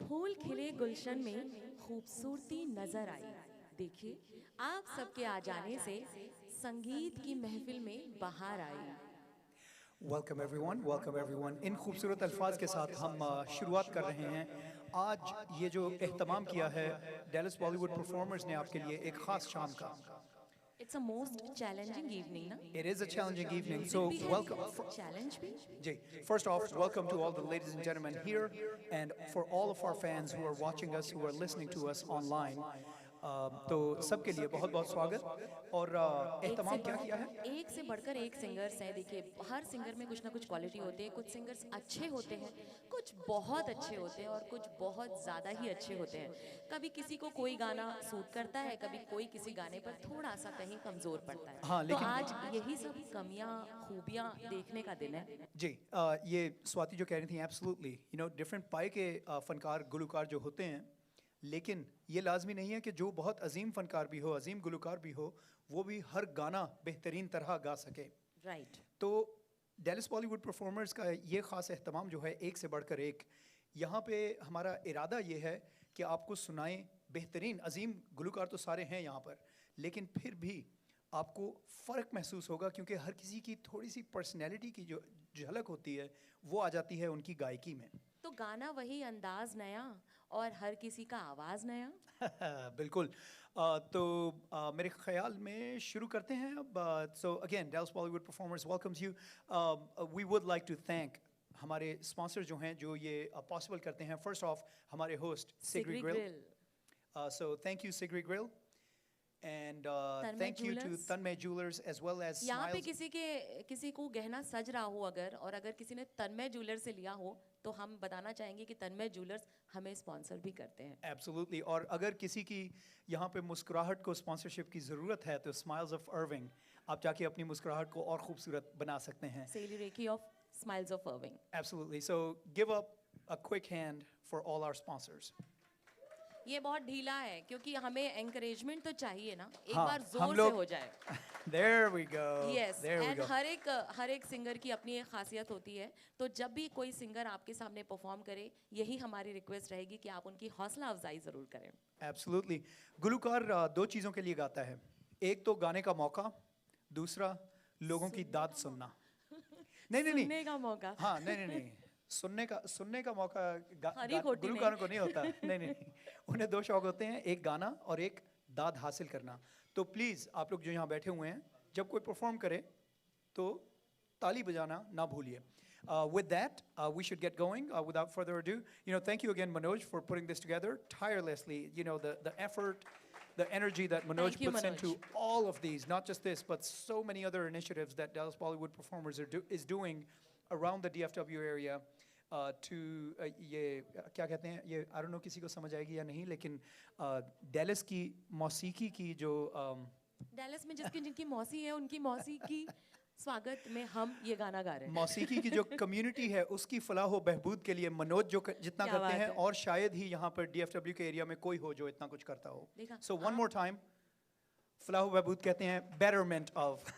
फूल खिले गुलशन में खूबसूरती नजर आई। देखिए, आप सबके आ जाने से संगीत की महफिल में बहार आई। Welcome everyone, welcome everyone. इन खूबसूरत अल्फाज के साथ हम शुरुआत कर रहे हैं। आज ये जो एहतमाम किया है डेलस बॉलीवुड परफॉर्मर्स ने आपके लिए एक ख़ास शाम का। It's a most challenging evening ना? It is a challenging evening, will so be welcome. Heavy challenge भी। Jay, first off, welcome to all the ladies and gentlemen here, and for all of our fans who are watching us, who are listening to us online. तो सबके लिए बहुत बहुत स्वागत। और एहतमाम क्या किया है? एक से बढ़कर एक सिंगर्स हैं। देखिए, हर सिंगर में कुछ ना कुछ क्वालिटी होती है। कुछ सिंगर्स अच्छे होते हैं, कुछ बहुत अच्छे होते हैं और कुछ बहुत ज़्यादा ही अच्छे होते हैं। कभी किसी को कोई गाना सूट करता है, कभी कोई किसी गाने पर थोड़ा सा कहीं कमज़ोर पड़ता है। हाँ, तो लेकिन आज यही सब कमियां खूबियां देखने का दिन है। जी, ये स्वाति जो कह रही थी, एब्सोल्युटली, डिफरेंट पाए के फनकार गुलकार जो होते हैं, लेकिन ये लाजमी नहीं है कि जो बहुत अजीम फनकार भी हो, अजीम गुलकार भी हो, वो भी हर गाना बेहतरीन तरह गा सके। राइट। तो डेलिस बॉलीवुड परफॉर्मर्स का ये ख़ास एहतमाम जो है, एक से बढ़कर एक। यहाँ पे हमारा इरादा ये है कि आपको सुनाएं बेहतरीन अजीम गुलकार तो सारे हैं यहाँ पर, लेकिन फिर भी आपको फ़र्क महसूस होगा क्योंकि हर किसी की थोड़ी सी पर्सनैलिटी की जो झलक होती है वो आ जाती है उनकी गायकी में। तो गाना वही, अंदाज नया और हर किसी का आवाज़ नया। बिल्कुल। तो मेरे ख्याल में शुरू करते हैं अब। So again, Dells Bollywood performers welcomes you. We would like to thank हमारे स्पॉन्सर जो हैं, जो ये पॉसिबल करते हैं। फर्स्ट ऑफ, हमारे host Sigri grill. So thank you Sigri grill, and thank you to Tanmay jewellers as well as यहाँ पे स्माइल्स। किसी को गहना सज रहा हो अगर, और अगर किसी ने तन्मय ज्वेलर से लिया हो, तो हम बताना चाहेंगे कि तन्मय ज्वेलर्स हमें स्पॉन्सर भी करते हैं। एब्सोल्युटली। और अगर किसी की यहाँ पे मुस्कुराहट को स्पॉन्सरशिप की ज़रूरत है, तो स्माइल्स ऑफ अर्विंग, आप जाके अपनी मुस्कुराहट को और खूबसूरत बना सकते हैं। सेली रेकी of smiles of Irving. Absolutely. So give up a quick hand for all our sponsors. ये बहुत ढीला है क्योंकि हमें एंकरेजमेंट तो चाहिए ना, एक हाँ, बार हम जोर से लोग हो जाए। There we go. Yes, There we and go. हर एक सिंगर की अपनी एक खासियत होती है। तो जब भी कोई सिंगर आपके सामने परफॉर्म करे, यही हमारी रिक्वेस्ट रहेगी कि आप उनकी हौसला अफजाई जरूर करें। Absolutely. गुलकार दो चीज़ों के लिए गाता है। एक तो गाने का मौका, दूसरा लोगों की दाद सुनना। नहीं नहीं सुनने नहीं, का मौका। हाँ, नहीं नहीं नहीं, सुनने का मौका हरी खोटी गुलकारों नहीं। को नहीं होता। नहीं नहीं नहीं, उन्हें दो शौक होते हैं, एक गाना और एक दाद हासिल करना। तो प्लीज़ आप लोग जो यहाँ बैठे हुए हैं, जब कोई परफॉर्म करे तो ताली बजाना ना भूलिए। With that, we should get going. Without further ado, thank you again, Manoj, for putting this together tirelessly. The effort, the energy that Manoj Thank you, puts Manoj. into all of these, not just this, but so many other initiatives that Dallas Bollywood Performers is doing around the DFW area. ये क्या कहते हैं, ये I don't know किसी को समझ आएगी या नहीं, लेकिन डेलस की मौसीकी की जो डेलस में जिनकी मौसी है, उनकी मौसी की स्वागत में हम ये गाना गा रहे हैं। मौसीकी की जो कम्युनिटी है, उसकी फलाह व बहबूद के लिए मनोज जो जितना क्या करते बात हैं, है। और शायद ही यहाँ पर DFW के एरिया में कोई हो जो इतना कुछ करता हो। देखा, सो वन मोर टाइम, फलाह व बहबूद कहते हैं बेटरमेंट ऑफ।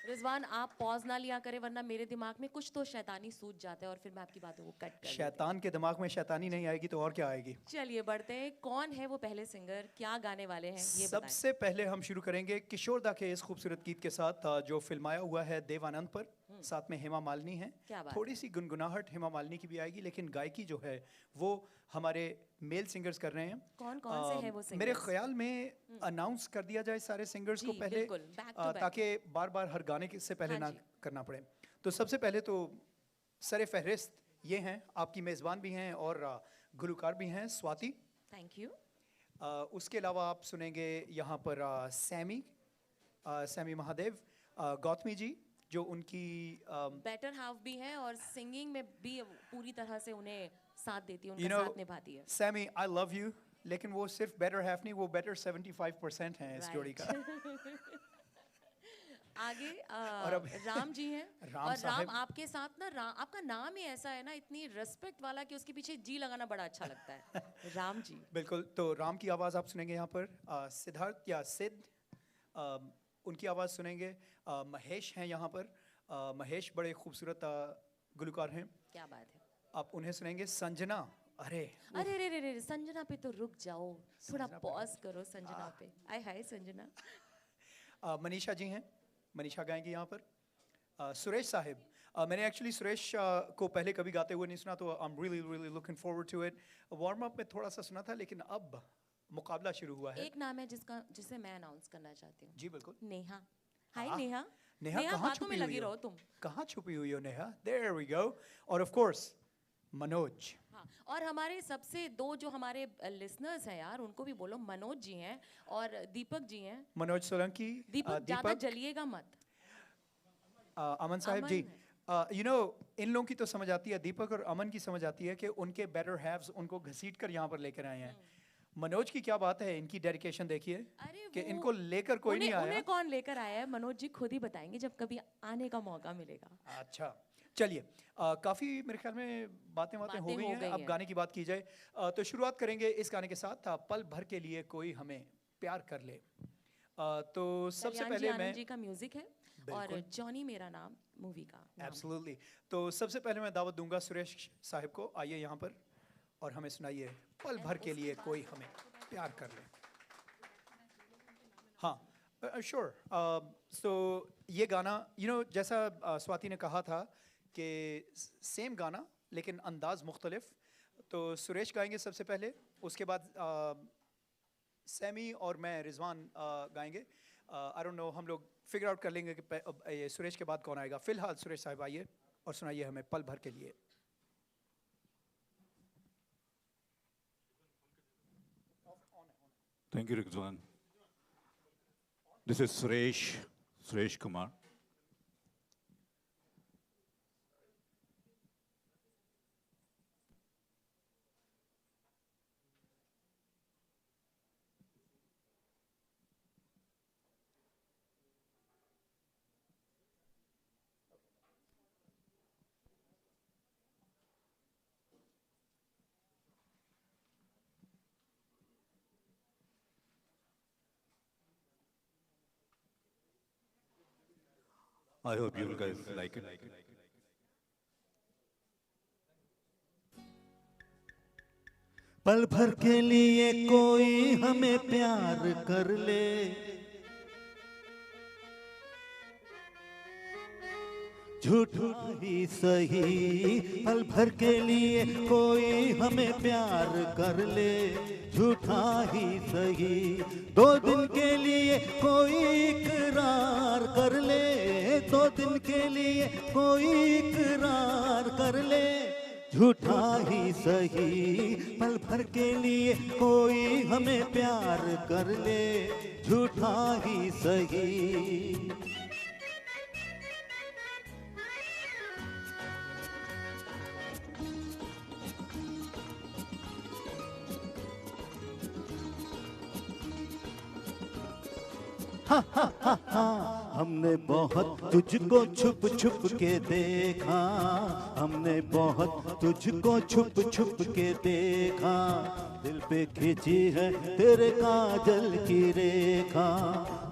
रिजवान, आप पॉज ना लिया करें, वरना मेरे दिमाग में कुछ तो शैतानी सूझ जाता है और फिर मैं आपकी बातों को कट कर देती हूँ। शैतान के दिमाग में शैतानी नहीं आएगी तो और क्या आएगी। चलिए बढ़ते हैं। कौन है वो पहले सिंगर, क्या गाने वाले हैं, ये बताएं। सबसे पहले हम शुरू करेंगे किशोरदा के इस खूबसूरत गीत के साथ, जो फिल्माया हुआ है देवानंद पर। साथ में हेमा मालिनी है। क्या बात थोड़ी सी गुनगुनाहट हेमा मालिनी की भी आएगी, लेकिन गायकी जो है वो हमारे मेल सिंगर्स कर रहे हैं। कौन कौन से हैं वो सिंगर्स? मेरे ख्याल में अनाउंस कर दिया जाए सारे सिंगर्स को जी, पहले, बिल्कुल, back to back। ताकि बार बार हर गाने से पहले हाँ ना जी। करना पड़े। तो सबसे पहले तो सरे फहरिस्त ये हैं, आपकी मेज़बान भी हैं और गुलकार भी हैं, स्वाति। Thank you. उसके अलावा आप सुनेंगे यहाँ पर सैमी महादेव, गौतमी जी, जो उनकी बेटर हाफ भी हैं और सिंगिंग में भी पूरी तरह से उन्हें साथ देती है, उनका साथ निभाती है। सैमी, आई लव यू, लेकिन वो सिर्फ बेटर हाफ नहीं, वो बेटर 75% हैं इस जोड़ी का। आगे अब राम जी हैं। राम और साहब। राम आपके साथ ना, आपका नाम ही ऐसा है ना, इतनी रिस्पेक्ट वाला, कि उसके पीछे जी लगाना बड़ा अच्छा लगता है। राम जी। बिल्कुल। तो राम की आवाज़ आप सुनेंगे यहाँ पर, सिद्धार्थ या सिद्ध, उनकी आवाज़ सुनेंगे। महेश हैं यहाँ पर, महेश बड़े खूबसूरत गुलकार हैं। क्या बात है। आप उन्हें सुनेंगे। संजना, अरे अरे रे रे रे, संजना पे तो रुक जाओ, थोड़ा संजना पे। पॉज करो संजना पे। आय हाय संजना। मनीषा जी हैं, मनीषा गाएंगी यहाँ पर। सुरेश साहिब, मैंने एक्चुअली सुरेश को पहले कभी गाते हुए नहीं सुना, तो I am really really looking forward to it. Warm up में थोड़ा सा सुना था, लेकिन अब मुकाबला शुरू हुआ है। एक नाम है जिसे मैं अनाउंस करना चाहती हूँ। जी बिल्कुल। नेहा। हाय हाँ। नेहा। नेहा कहाँ बातों छुपी में हुई लगी हो? रहो तुम। कहाँ छुपी हुई हो नेहा? There we go. और ऑफ कोर्स मनोज। हाँ, और हमारे सबसे दो जो हमारे लिसनर्स हैं यार, उनको भी बोलो, मनोज जी हैं और दीपक जी हैं। मनोज सोलंकी, दीपक ज्यादा जलिएगा मत। अमन साहिब जी, यू नो इन लोगों की तो समझ आती है, दीपक और अमन की समझ आती है कि उनके बेटर हैव्स उनको घसीट कर यहाँ पर लेकर आए हैं। मनोज की क्या बात है, इनकी डेडिकेशन देखिए अरे कि वो- इनको लेकर कोई नहीं आया। उन्हें कौन लेकर आया है, मनोज जी खुद ही बताएंगे जब कभी आने का मौका मिलेगा। अच्छा चलिए, काफ़ी मेरे ख्याल में बातें हो गई हैं। अब गाने की बात की जाए, तो शुरुआत करेंगे इस गाने के साथ, पल भर के लिए कोई हमें प्यार कर ले। तो सबसे कल्याण जी पहले आनंद मैं जी का म्यूजिक है और जॉनी मेरा नाम मूवी का नाम। एब्सोल्युटली, तो सबसे पहले मैं दावत दूंगा सुरेश साहिब को, आइए यहाँ पर और हमें सुनाइए पल भर के लिए कोई हमें प्यार कर ले। हाँ श्योर। सो ये गाना जैसा स्वाति ने कहा था कि सेम गाना लेकिन अंदाज मुख्तलिफ, तो सुरेश गाएंगे सबसे पहले, उसके बाद सैमी और मैं रिजवान गाएंगे। आई डोंट नो, हम लोग फिगर आउट कर लेंगे कि ये सुरेश के बाद कौन आएगा। फिलहाल सुरेश साहब आइए और सुनाइए हमें पल भर के लिए। Thank you, Rizwan. This is Suresh Kumar. I hope you guys like it. पल भर के लिए कोई हमें प्यार कर ले, झूठा ही सही। पल भर के लिए कोई हमें प्यार कर ले, झूठा ही सही। 2 दिन के लिए कोई इकरार कर ले, 2 दिन के लिए कोई इकरार कर ले, झूठा ही सही। पल भर के लिए कोई हमें प्यार कर ले, झूठा ही सही। हमने बहुत तुझको छुप छुप के देखा, हमने बहुत तुझको छुप छुप के देखा। दिल पे खींची है तेरे काजल की रेखा,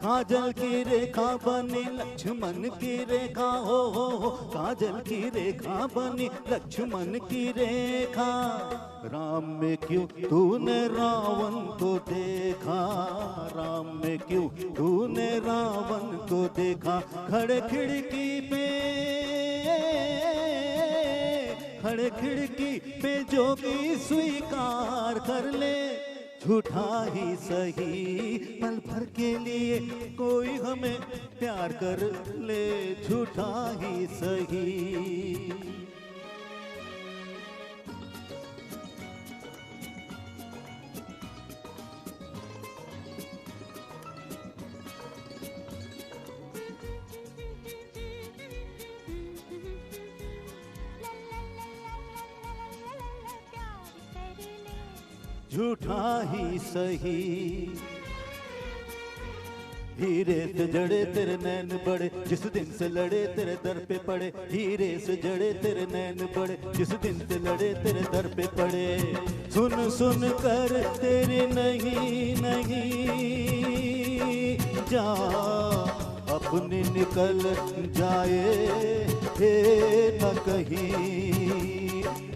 काजल की रेखा बनी लक्ष्मण की रेखा। हो काजल की रेखा बनी लक्ष्मण की रेखा। राम में क्यों तूने रावण को देखा, राम में क्यों तूने रावण को देखा। खड़े खिड़की पे, खड़े खिड़की पे जोगी स्वीकार कर ले, झूठा ही सही। पल भर के लिए कोई हमें प्यार कर ले, झूठा ही सही। झूठा ही सही। हीरे से जड़े तेरे नैन बड़े, जिस दिन से लड़े तेरे दर पे पड़े। हीरे से जड़े तेरे नैन बड़े, जिस दिन से लड़े तेरे दर पे पड़े। सुन सुन कर तेरी नहीं नहीं जा, अपनी निकल जाए हे न कहीं।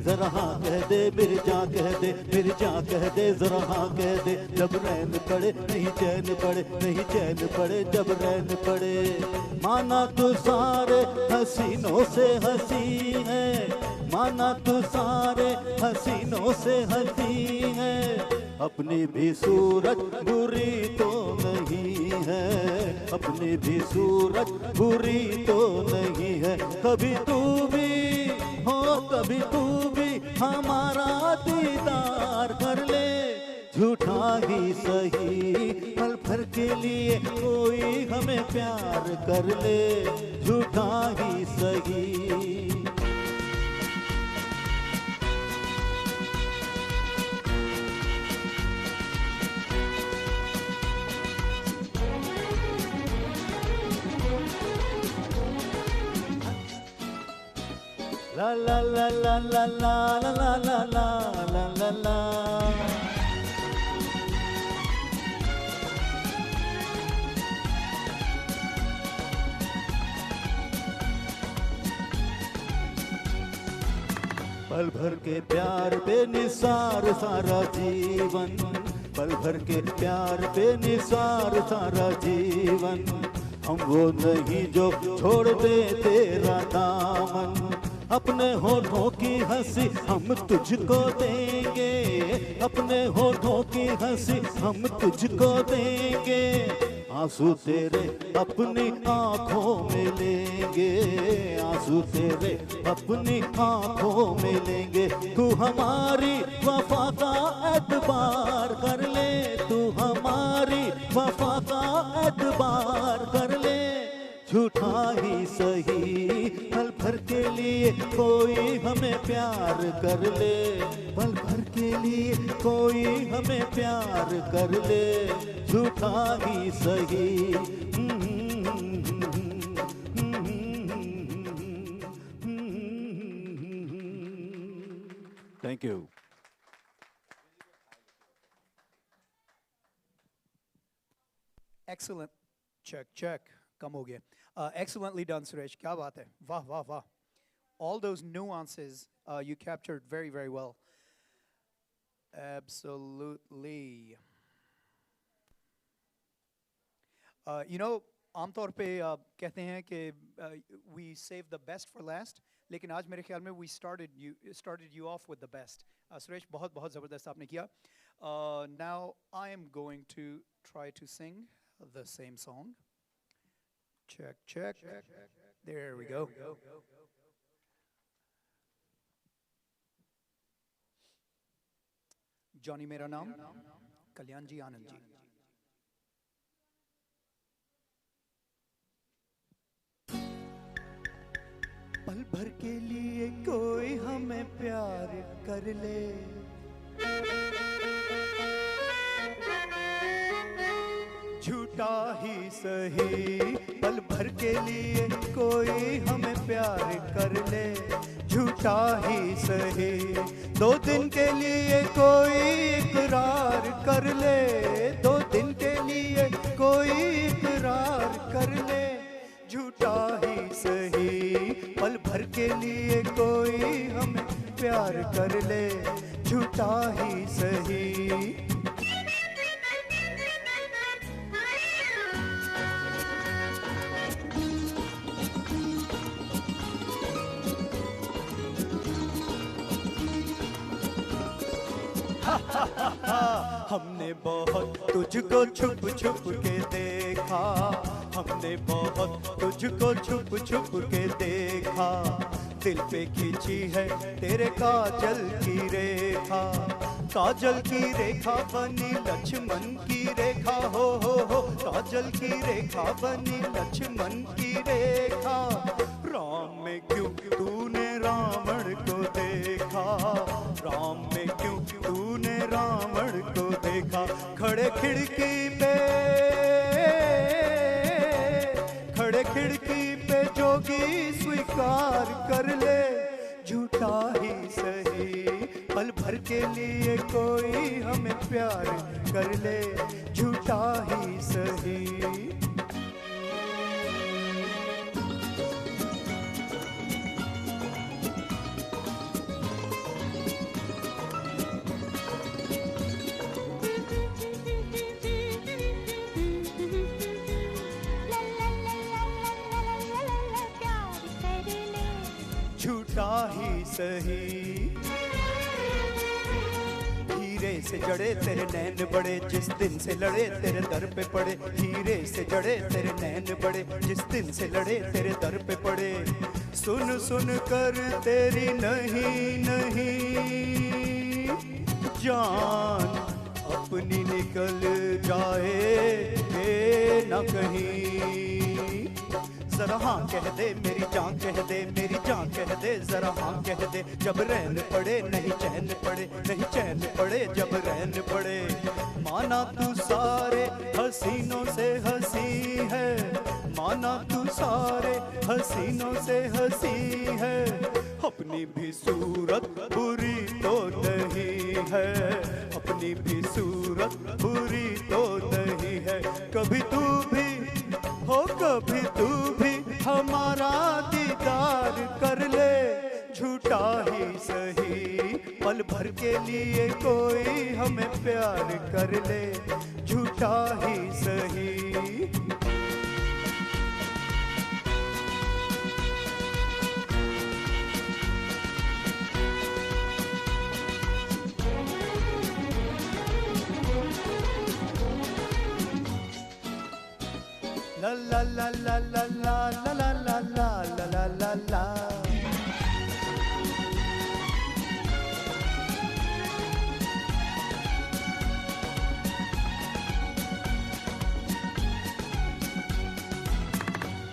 जरा हाँ कह दे मिर्जा कह दे, मिर्जा कह दे जरा हाँ कह दे। जब रैन पड़े नहीं चैन पड़े, नहीं चैन पड़े जब रैन पड़े। माना तू सारे हसीनों से हसी है, माना तू सारे हसीनों से हसी है। अपनी भी सूरत बुरी तो नहीं है, अपनी भी सूरत बुरी तो नहीं है। कभी तू भी हो कभी तू भी हमारा दीदार कर ले। झूठा ही सही पल भर के लिए कोई हमें प्यार कर ले, झूठा ही सही। La la la la la la la la la la la la la। पल भर के प्यार पे निसार सारा जीवन, पल भर के प्यार पे निसार सारा जीवन। हम वो नहीं जो छोड़ दे तेरा दामन, अपने होठों की हंसी हम तुझको देंगे, अपने होठों की हंसी हम तुझको देंगे। आंसू तेरे अपनी आंखों में लेंगे, आंसू तेरे अपनी आंखों में लेंगे। तू हमारी वफा का एतबार कर ले, तू हमारी वफा का एतबार कर ले। झूठा ही सही पल भर के लिए कोई हमें प्यार कर ले, पल भर के लिए कोई हमें प्यार कर ले। झूठा ही सही। Thank you. Excellent. Check. कम हो गया. Excellently done, Suresh. क्या बात है. वाह वाह वाह. All those nuances you captured very very well. Absolutely. You know, आमतौर पे कहते हैं कि we save the best for last. लेकिन आज मेरे ख्याल में we started you off with the best. Suresh बहुत बहुत ज़बरदस्त आपने किया. Now I am going to try to sing the same song. Check. There we go. Johnny मेरा नाम, कल्याण जी आनंद जी. पल भर के लिए कोई हमें प्यार कर ले, झूठा ही सही पल भर के लिए कोई हमें प्यार कर ले, झूठा ही सही 2 दिन के लिए कोई इकरार कर ले, 2 दिन के लिए कोई इकरार कर ले, झूठा ही सही पल भर के लिए कोई हमें प्यार कर ले, झूठा ही सही. हमने बहुत तुझको छुप छुप के देखा, हमने बहुत तुझको छुप छुप के देखा, दिल पे खींची है तेरे काजल की रेखा, काजल की रेखा बनी लक्ष्मण की रेखा, हो काजल की रेखा बनी लक्ष्मण की रेखा. राम में क्यों तूने रावण को देखा, राम में क्यों तूने रावण को देखा, खड़े खिड़की पे जोगी स्वीकार कर ले, झूठा ही सही पल भर के लिए कोई हमें प्यार कर ले, झूठा ही सही. सही। हीरे से जड़े तेरे नैन बड़े, जिस दिन से लड़े तेरे दर पे पड़े। हीरे से जड़े तेरे नैन बड़े, जिस दिन से लड़े तेरे दर पे पड़े। सुन सुन कर तेरी नहीं नहीं जान अपनी निकल जाए ये न कहीं। जरा हाँ कह दे मेरी जान कह दे, मेरी जान कह दे जरा हाँ कह दे। जब रैन पड़े नहीं चैन पड़े, नहीं चैन पड़े जब रैन पड़े। माना तू सारे हसीनों से हंसी है, माना तू सारे हसीनों से हंसी है। अपनी भी सूरत बुरी तो नहीं है, अपनी भी सूरत बुरी तो नहीं है। कभी तू भी हो कभी तू भी हमारा दीदार कर ले, झूठा ही सही पल भर के लिए कोई हमें प्यार कर ले, झूठा ही सही। La la la la la la la la la la la la la।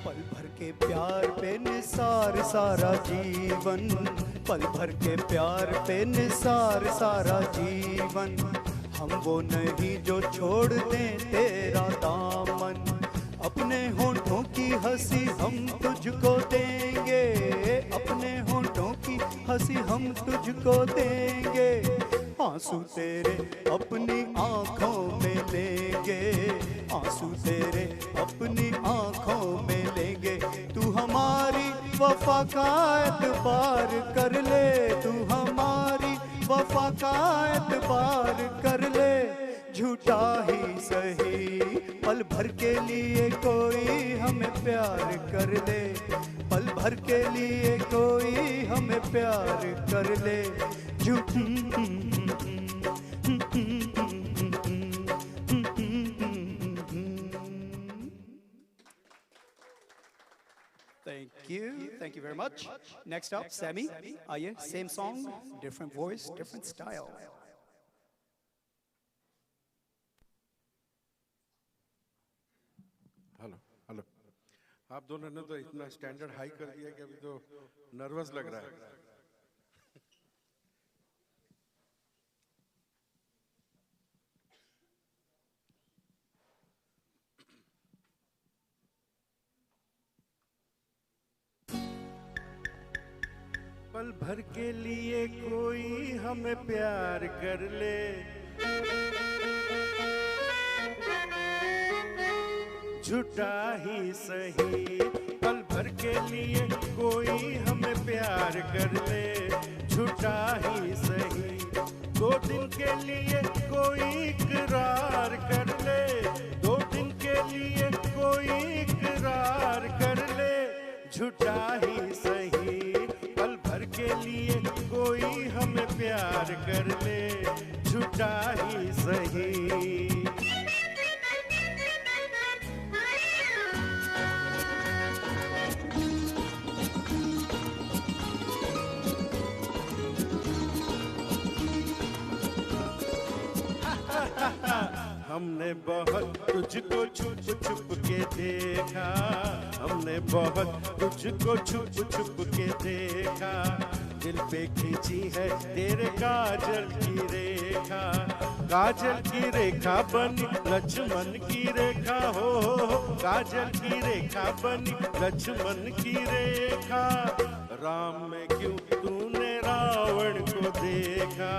पल भर के प्यार पे निसार सारा जीवन, पल भर के प्यार पे निसार सारा जीवन। हम वो नहीं जो छोड़ दें तेरा दामन, अपने होंठों की हंसी हम तुझको देंगे, अपने होंठों की हंसी हम तुझको देंगे। आंसू तेरे अपनी आंखों में लेंगे, आंसू तेरे अपनी आंखों में लेंगे। तू हमारी वफा का एतबार कर ले, तू हमारी वफा का एतबार कर ले, झूठा ही सही पल भर के लिए कोई हमें प्यार कर ले, पल भर के लिए कोई हमें प्यार कर ले, Thank you very much. Next up, Sammy. आइए, same song, different voice, different style. Hello hello. आप दोनों ने तो इतना स्टैंडर्ड हाई कर दिया कि अभी तो नर्वस लग रहा है। पल भर के लिए कोई हमें प्यार कर ले, झूठा ही सही पल भर के लिए कोई हमें प्यार कर ले, झूठा ही सही। 2 दिन के लिए कोई इकरार कर ले, 2 दिन के लिए कोई इकरार कर ले, झूठा ही सही पल भर के लिए कोई हमें प्यार कर ले, झूठा ही सही। हमने बहुत तुझको छुप छुप के देखा, हमने बहुत तुझको छुप छुप के देखा। दिल पे खींची है तेरे काजल की रेखा, काजल की रेखा बनी लक्ष्मण की रेखा हो, काजल की रेखा बनी लक्ष्मण की रेखा। राम में क्यों तूने रावण को देखा,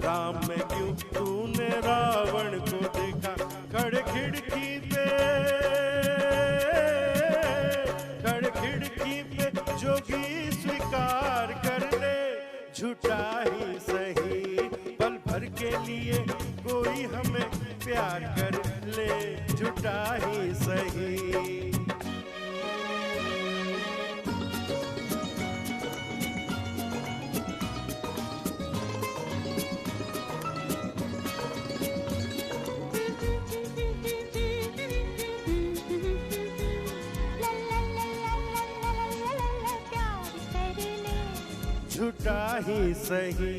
राम में क्यों तूने रावण को देखा। खड़ खिड़की पे, खड़ खिड़की पे जोगी स्वीकार कर ले, झूठा ही सही पल भर के लिए कोई हमें प्यार कर ले, झूठा ही सही। झूठा ही सही।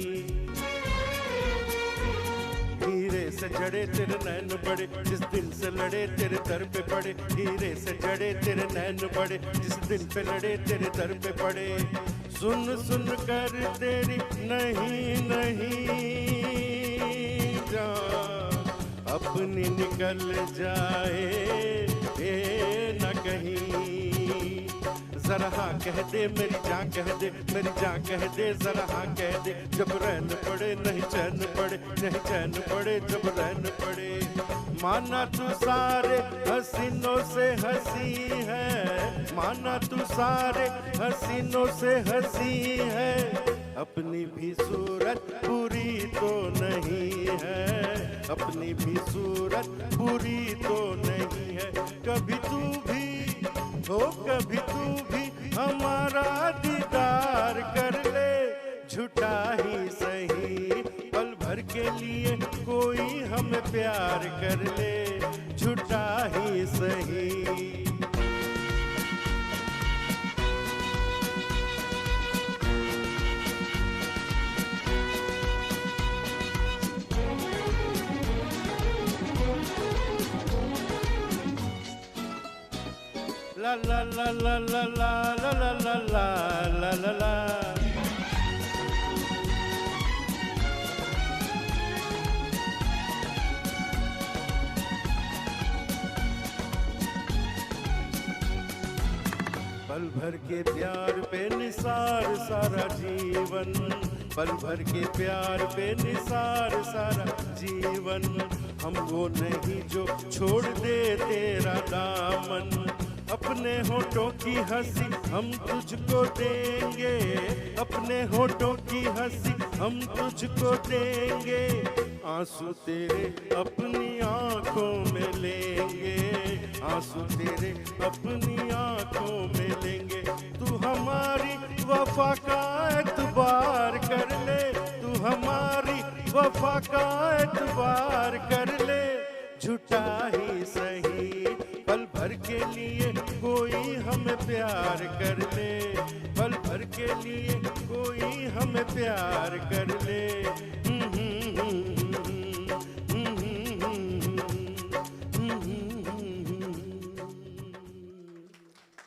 हीरे से जड़े तेरे नैन बड़े, जिस दिन से लड़े तेरे दर पे पड़े। हीरे से जड़े तेरे नैन बड़े, जिस दिन पे लड़े तेरे दर पे पड़े। सुन सुन कर तेरी नहीं नहीं जान अपनी निकल जाए न कहीं। जरा हाँ कह दे मेरी जान, कह दे मेरी जान, कह दे जरा हाँ कह दे। जब रैन पड़े नहीं चैन पड़े, नहीं चैन पड़े जब रैन पड़े। माना तू सारे हसीनों से हंसी है, माना तू सारे हसीनों से हंसी है। अपनी भी सूरत पूरी तो नहीं है, अपनी भी सूरत पूरी तो नहीं है। कभी तू भी हो, कभी तू भी हमारा दीदार कर ले। झूठा ही सही पल भर के लिए कोई हमें प्यार कर ले। झूठा ही सही। La la la la la la la la la la la la। पल भर के प्यार पे निसार सारा जीवन, पल भर के प्यार पे निसार सारा जीवन। हम वो नहीं जो छोड़ दे तेरा दामन। अपने होठों की हंसी हम तुझको देंगे, अपने होठों की हंसी हम तुझको देंगे। आंसू तेरे अपनी आंखों में लेंगे, आंसू तेरे अपनी आंखों में लेंगे। तू हमारी वफा का एतबार कर ले, तू हमारी वफा का एतबार कर ले। झूठा ही सही पल भर के लिए कोई हमें प्यार कर ले, पल भर के लिए कोई हमें प्यार कर ले।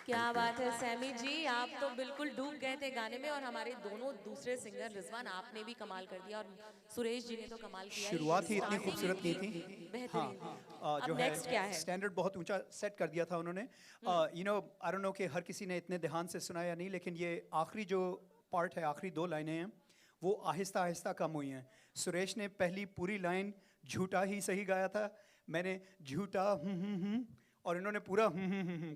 क्या बात है सैमी जी, आप तो बिल्कुल डूब गए थे गाने में। और हमारे दोनों दूसरे सिंगर रिजवान, आपने भी कमाल कर दिया और सुरेश जी ने तो कमाल किया। शुरुआत ही इतनी खूबसूरत की थी। बेहतरीन। जो अब नेक्स्ट क्या है? स्टैंडर्ड बहुत ऊंचा सेट कर दिया था उन्होंने। You know I don't know कि हर किसी ने इतने ध्यान से सुना या नहीं, लेकिन ये आखिरी जो पार्ट है, आखिरी दो लाइनें हैं, वो आहिस्ता आहिस्ता कम हुई हैं। सुरेश ने पहली पूरी लाइन झूठा ही सही गाया था, मैंने झूठा और इन्होंने पूरा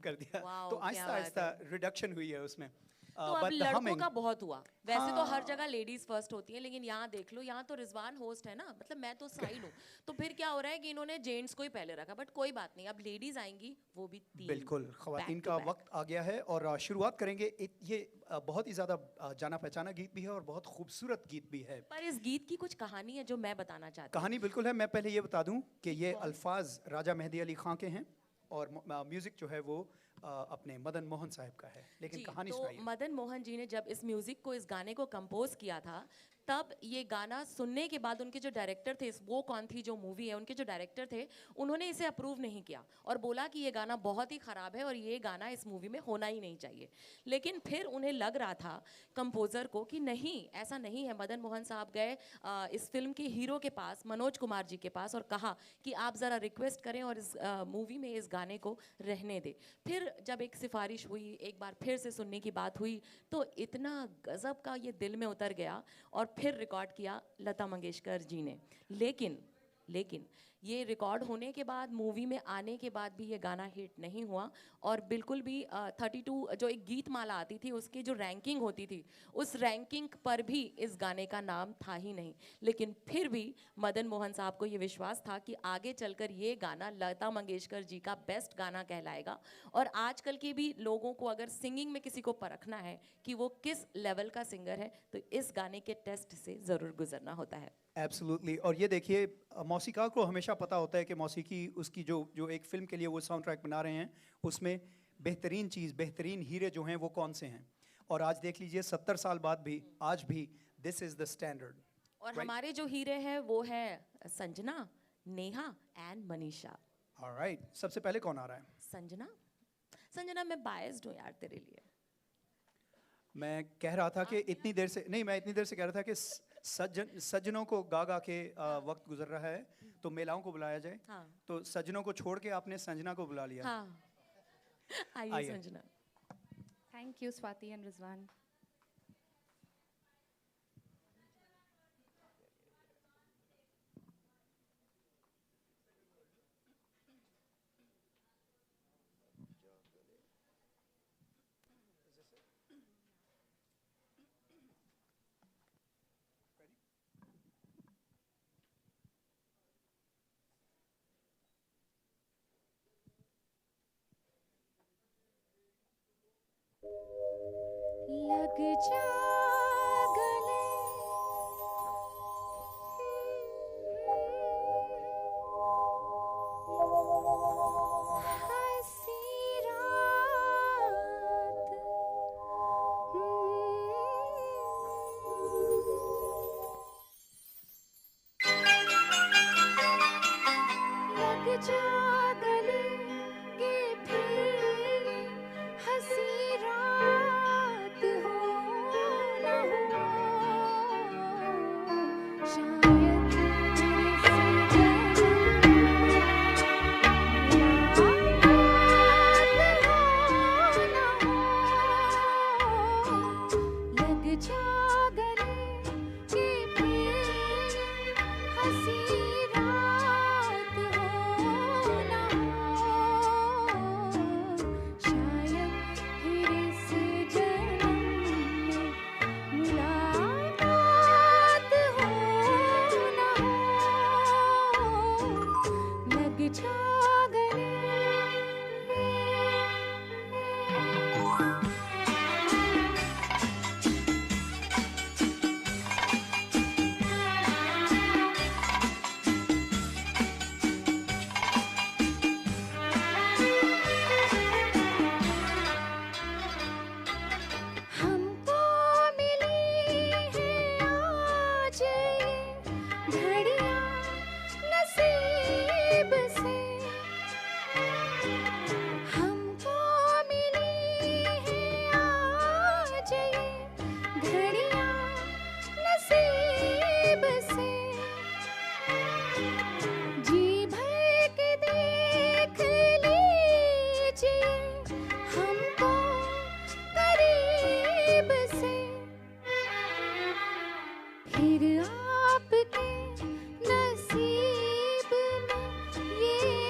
कर दिया। वाओ, तो क्या आहिस्ता बात आहिस्ता रिडक्शन हुई है उसमें। तो अब but the लड़कों humming- का बहुत हुआ। वैसे तो हर जगह लेडीज फर्स्ट होती हैं, लेकिन यहाँ देख लो, यहाँ तो रिजवान होस्ट है ना, मतलब मैं तो साइड हूँ। तो फिर क्या हो रहा है कि इन्होंने जेंट्स को ही पहले रखा, बट कोई बात नहीं, अब लेडीज आएंगी, वो भी तीन। बिल्कुल ख्वातीन back to का back। वक्त आ गया है और शुरुआत करेंगे। ये बहुत ही ज़्यादा जाना पहचाना गीत भी है और बहुत खूबसूरत गीत भी है। पर इस गीत की कुछ कहानी है जो मैं बताना चाहती हूँ। कहानी बिल्कुल है। मैं पहले ये बता दूं कि ये अल्फाज राजा मेहदी अली खां के हैं और म्यूज़िक जो है वो अपने मदन मोहन साहब का है। लेकिन जी, कहानी तो सुनाइए। मदन मोहन जी ने जब इस म्यूजिक को, इस गाने को कंपोज किया था, तब ये गाना सुनने के बाद उनके जो डायरेक्टर थे, वो कौन थी जो मूवी है, उनके जो डायरेक्टर थे, उन्होंने इसे अप्रूव नहीं किया और बोला कि ये गाना बहुत ही ख़राब है और ये गाना इस मूवी में होना ही नहीं चाहिए। लेकिन फिर उन्हें लग रहा था कंपोज़र को कि नहीं, ऐसा नहीं है। मदन मोहन साहब गए इस फिल्म के हीरो के पास, मनोज कुमार जी के पास, और कहा कि आप ज़रा रिक्वेस्ट करें और इस मूवी में इस गाने को रहने दें। फिर जब एक सिफारिश हुई, एक बार फिर से सुनने की बात हुई, तो इतना गज़ब का ये दिल में उतर गया और फिर रिकॉर्ड किया लता मंगेशकर जी ने। लेकिन ये रिकॉर्ड होने के बाद, मूवी में आने के बाद भी ये गाना हिट नहीं हुआ और बिल्कुल भी 32 जो एक गीत माला आती थी, उसकी जो रैंकिंग होती थी, उस रैंकिंग पर भी इस गाने का नाम था ही नहीं। लेकिन फिर भी मदन मोहन साहब को ये विश्वास था कि आगे चलकर ये गाना लता मंगेशकर जी का बेस्ट गाना कहलाएगा। और आजकल के भी लोगों को अगर सिंगिंग में किसी को परखना है कि वो किस लेवल का सिंगर है, तो इस गाने के टेस्ट से ज़रूर गुजरना होता है। एब्सोल्युटली। और ये देखिए, मौसीकार को हमेशा पता होता है कि मौसीकी उसकी जो एक फ़िल्म के लिए वो साउंड ट्रैक बना रहे हैं, उसमें बेहतरीन चीज़, बेहतरीन हीरे जो हैं वो कौन से हैं। और आज देख लीजिए 70 साल बाद भी आज भी दिस इज द स्टैंडर्ड। और हमारे जो हीरे हैं वो है संजना, नेहा एंड मनीषा। ऑलराइट, सबसे पहले कौन आ रहा है? संजना, संजना मैं बायस्ड हूँ यार तेरे लिए। मैं कह रहा था कि इतनी देर से नहीं, मैं इतनी देर से कह रहा था कि सज्जनों को गा गा के वक्त गुजर रहा है, तो मेलाओं को बुलाया जाए। हाँ। तो सज्जनों को छोड़ के आपने संजना को बुला लिया। हाँ, आइए आइए। Sanjana. Thank you, Swati and Rizwan. लग जा गले, हंसी रात, लग जा गले के फिर हंसी रात हो न हो, शायद इस जन्म लग जा गले के फिर हंसी रात हो न हो, शायद फिर इस जन्म में मुलाकात हो न हो, लग जा गले। हमको मिली है आज ये घड़ियां नसीब से, हमको मिली है आज ये घड़ियां नसीब से, जी भर के देख लीजिए हमको करीब से, फिर आपके नसीब में ये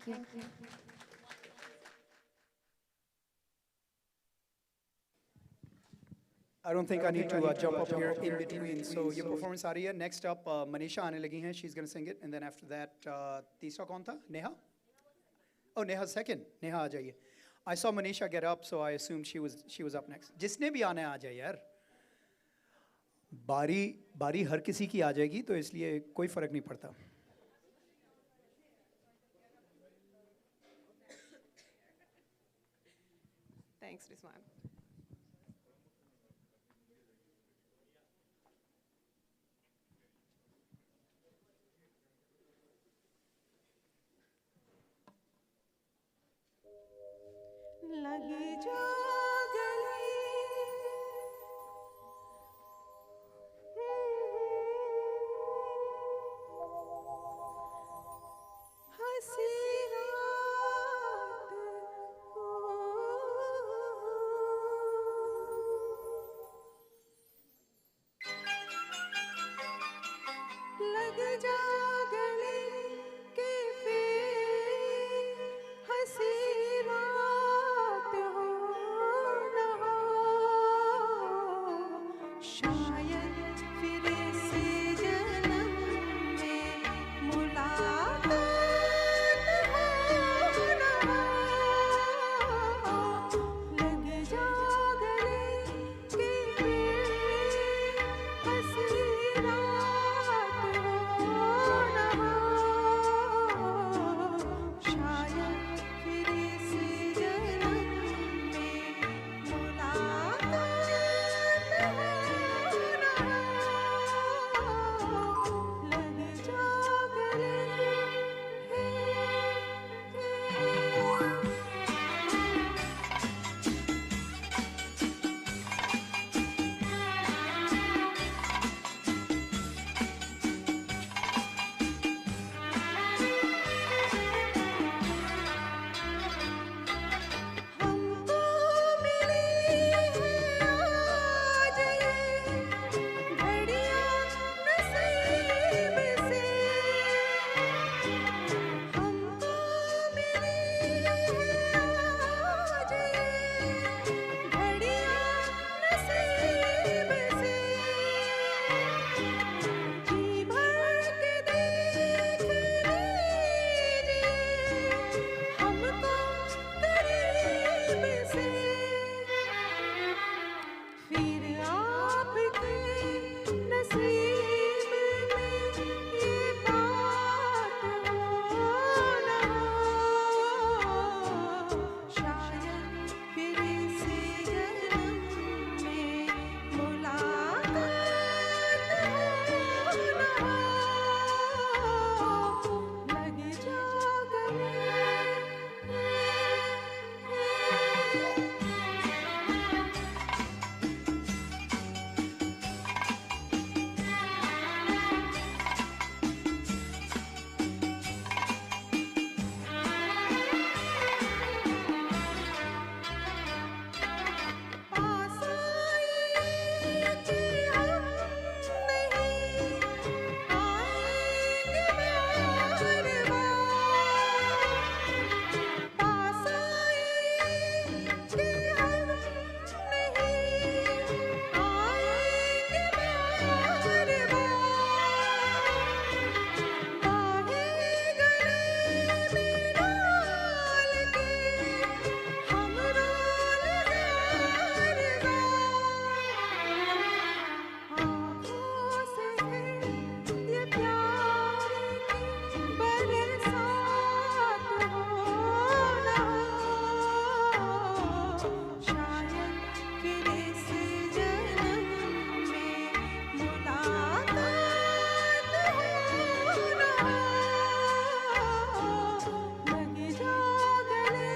thank you. I don't think I need to jump up here in between. So ये performance आ रही है. Next up, Manisha आने लगी हैं. She's going to sing it, and then after that, तीसरा कौन था? Neha? Oh, Neha second. Neha आ जाइए. I saw Manisha get up, so I assumed she was up next. जिसने भी आना है आ जाए यार. बारी हर किसी की आ जाएगी, तो इसलिए कोई फर्क नहीं पड़ता. Thanks, Rizwan. लगे जो गले हंसी रात लग जा गले के फिर हंसी रात हो न हो शायद फिर से जन्म में मुलाकात हो न हो लग जा गले के फिर हंसी रात हो न हो शायद फिर से जन्म में मुलाकात हो न हो लग जा गले हमको मिली है आज ये घड़ियां नसीब से हमको मिली है आज ये घड़ियां नसीब से जी भर के देख लीजिए हमको करीब से फिर आपके नसीब में ये बात हो न हो शायद फिर से जन्म में मुलाकात हो न हो लग जा गले पास आए कि हम नहीं आएंगे बार बार पास आए कि हम नहीं आएंगे बार बार बाहें गले में डाल के हम रोल जार आँखों से ये प्यार की बरसात हो न हो शायद फिर से जन्म में मुलाकात हो न हो लग जा गले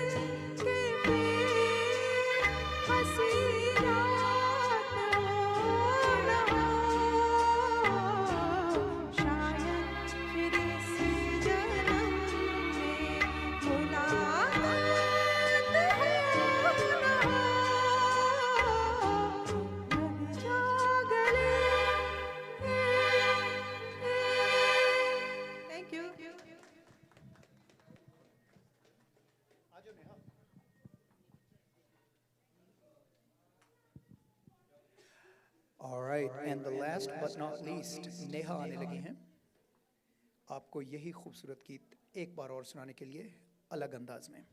के फिर हंसी रात हो न हो शायद फिर से जन्म में मुलाकात हो न हो लग जा गले thank you right, and the last but not least, Neha आने लगी हैं आपको यही खूबसूरत गीत एक बार और सुनाने के लिए अलग अंदाज में.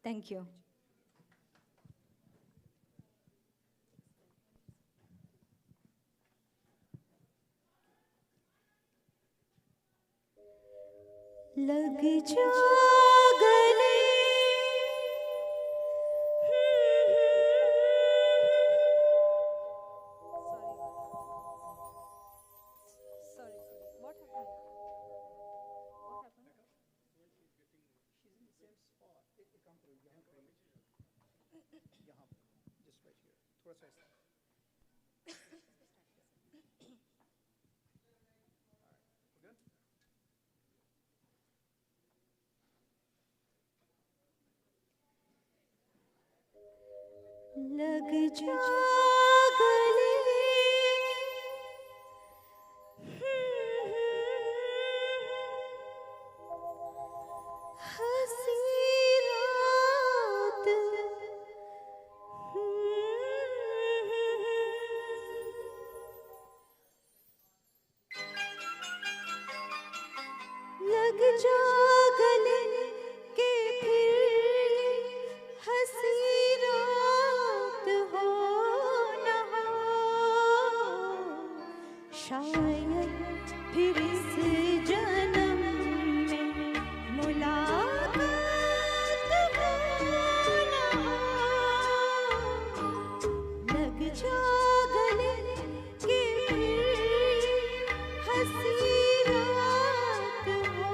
Thank you. लग जा गले लग जा गले हंसी रात लग जा गले के फिर हंसी रात हो न हो शायद फिर इस जन्म में मुलाकात हो न हो लग जा गले के फिर हंसी रात हो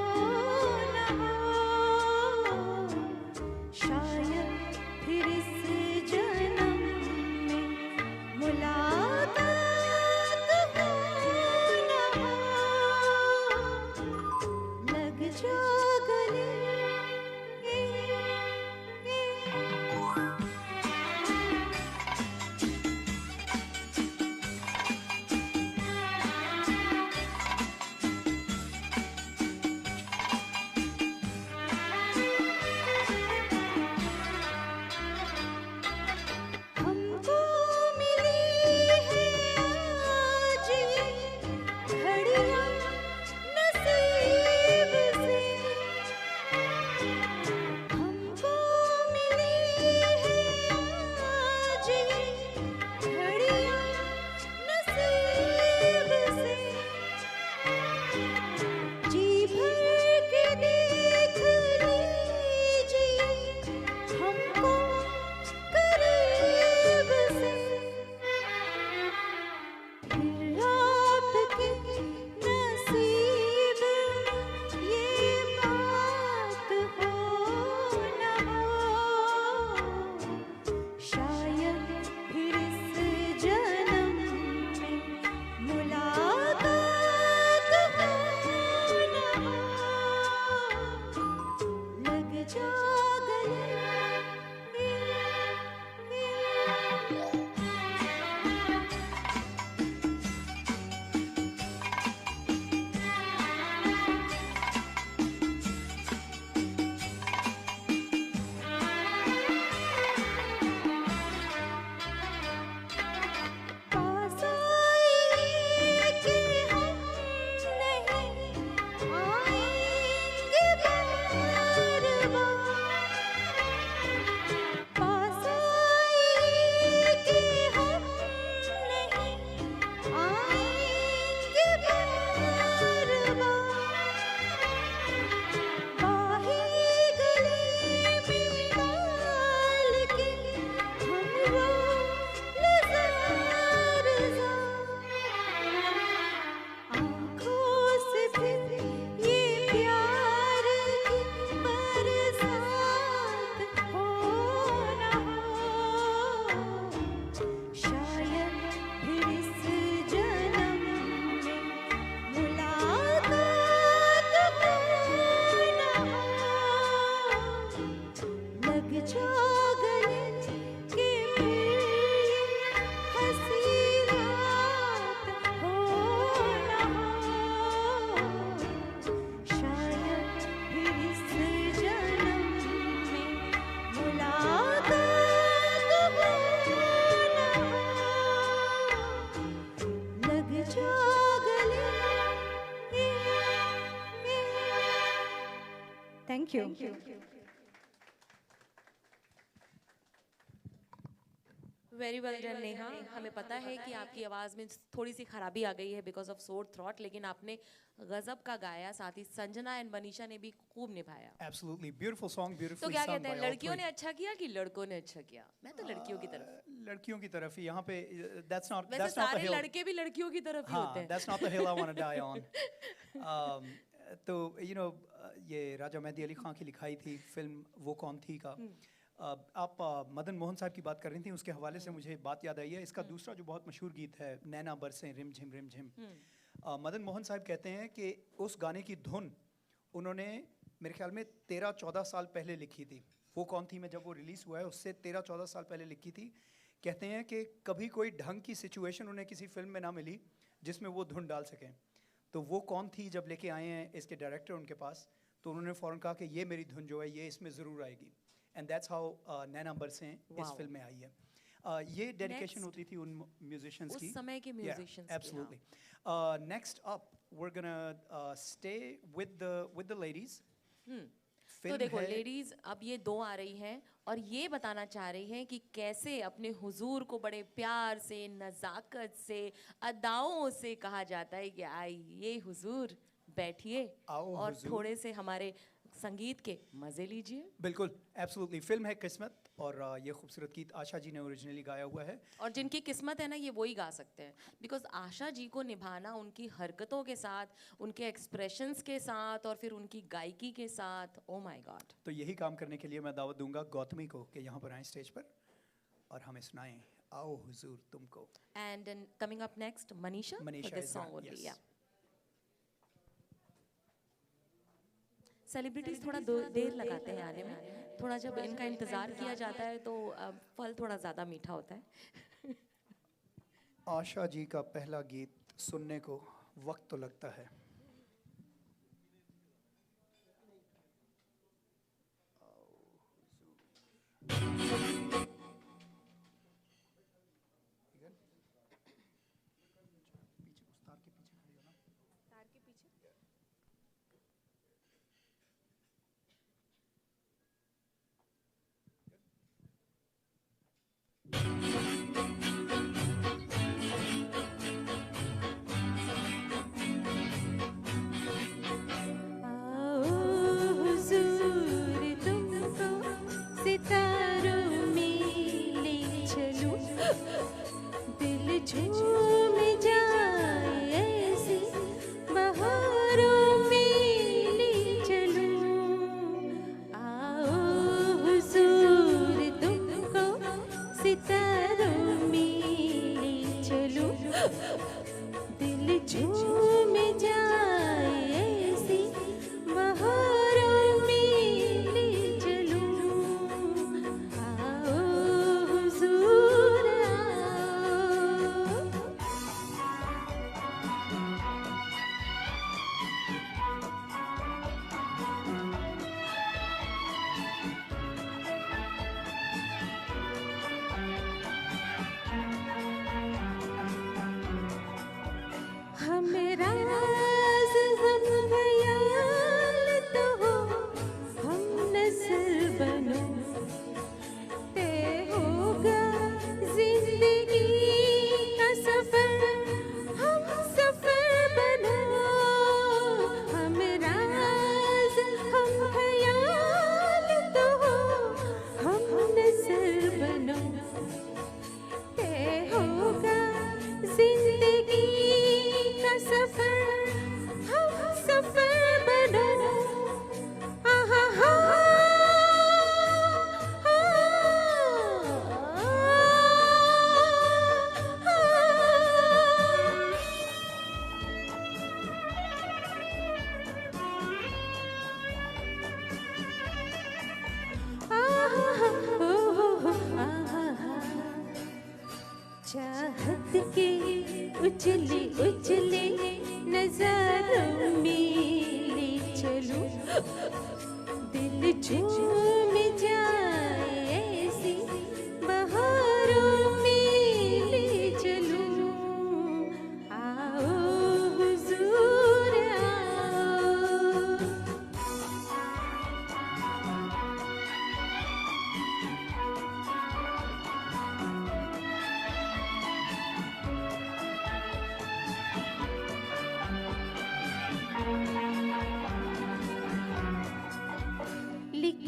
thank you. Very well done Neha. हमें पता है कि आपकी आवाज़ में थोड़ी सी खराबी आ गई है बिकॉज ऑफ सोर थ्रॉट, लेकिन आपने गजब का गाया, साथ ही संजना एंड मनीषा ने भी खूब निभाया। Absolutely beautiful song, तो beautifully क्या sung कहते by हैं, all लड़कियों three. ने अच्छा किया कि लड़कों ने अच्छा किया? मैं तो लड़कियों की तरफ। लड़कियों की तरफ ही यहाँ पे that's not वैसे the सारे hill. लड़के भी लड़कियों की तरफ ही हाँ, होते हैं। that's not the hill I want to die on. तो you know ये राजा मेहदी अली खान की लिखाई थी फिल्म वो कौन थी का। आप मदन मोहन साहब की बात कर रही थी, उसके हवाले से मुझे बात याद आई है। इसका दूसरा जो बहुत मशहूर गीत है नैना बरसें रिम झिम रिम झिम, मदन मोहन साहब कहते हैं कि उस गाने की धुन उन्होंने मेरे ख्याल में 13-14 साल पहले लिखी थी। वो कौन थी में जब वो रिलीज़ हुआ है उससे 13-14 साल पहले लिखी थी। कहते हैं कि कभी कोई ढंग की सिचुएशन उन्हें किसी फिल्म में ना मिली जिसमें वो धुन डाल सकें। तो वो कौन थी जब लेके आए हैं इसके डायरेक्टर उनके पास, तो उन्होंने फ़ौरन कहा कि ये मेरी धुन जो है ये इसमें ज़रूर आएगी। एंड दैट्स हाउ नैना बरसें इस फिल्म में आई है। ये डेडिकेशन होती थी उन म्यूजिशियंस की, उस समय के म्यूजिशियंस की। Absolutely. Next up we are gonna stay with the ladies. तो देखो लेडीज अब ये दो आ रही हैं और ये बताना चाह रही हैं कि कैसे अपने हुजूर को बड़े प्यार से, नज़ाकत से, अदाओं से कहा जाता है कि आइए हुजूर, बैठिए आओ और हुजूर। थोड़े से हमारे संगीत के मज़े लीजिए। बिल्कुल, एब्सोल्युटली। फिल्म है किस्मत और ये खूबसूरत गीत आशा जी ने ओरिजिनली गाया हुआ है। और जिनकी किस्मत है ना ये वही गा सकते हैं, बिकॉज आशा जी को निभाना उनकी हरकतों के साथ, उनके एक्सप्रेशंस के साथ और फिर उनकी गायकी के साथ, ओ माय गॉड। तो यही काम करने के लिए मैं दावत दूंगा गौतमी को कि यहाँ पर आए स्टेज पर और हमें सुनाएं आओ हुजूर तुमको। And coming up next Manisha Manisha this is song on, only. yes. या सेलिब्रिटीज थोड़ा देर लगाते हैं आने में, थोड़ा जब इनका इंतजार किया जाता है तो फल थोड़ा ज़्यादा मीठा होता है। आशा जी का पहला गीत सुनने को वक्त तो लगता है। आओ हुजूर तुमको सितारों में ले चलूं, दिल झूम जाए ऐसी बहारों में ले चलूं। आओ हुजूर तुमको सितारों में ले चलूं, दिल झूम जाए ऐसी बहारों में ले चलूं। आओ हुजूर आओ। हम राज हम ख्याल तो हो, हम नस्ल बनो, तय होगा जिंदगी का सफर, हम सफर बनो। हम राज हम ख्याल तो हो, हम नस्ल बनो, तय होगा जिंदगी का सफर, हम सफर बनो। आहा हा चाहत के उछले उछले नजारों में ले चलूं, दिल झूम जाए ऐसी बहारों में ले चलूं। आओ हुजूर आओ।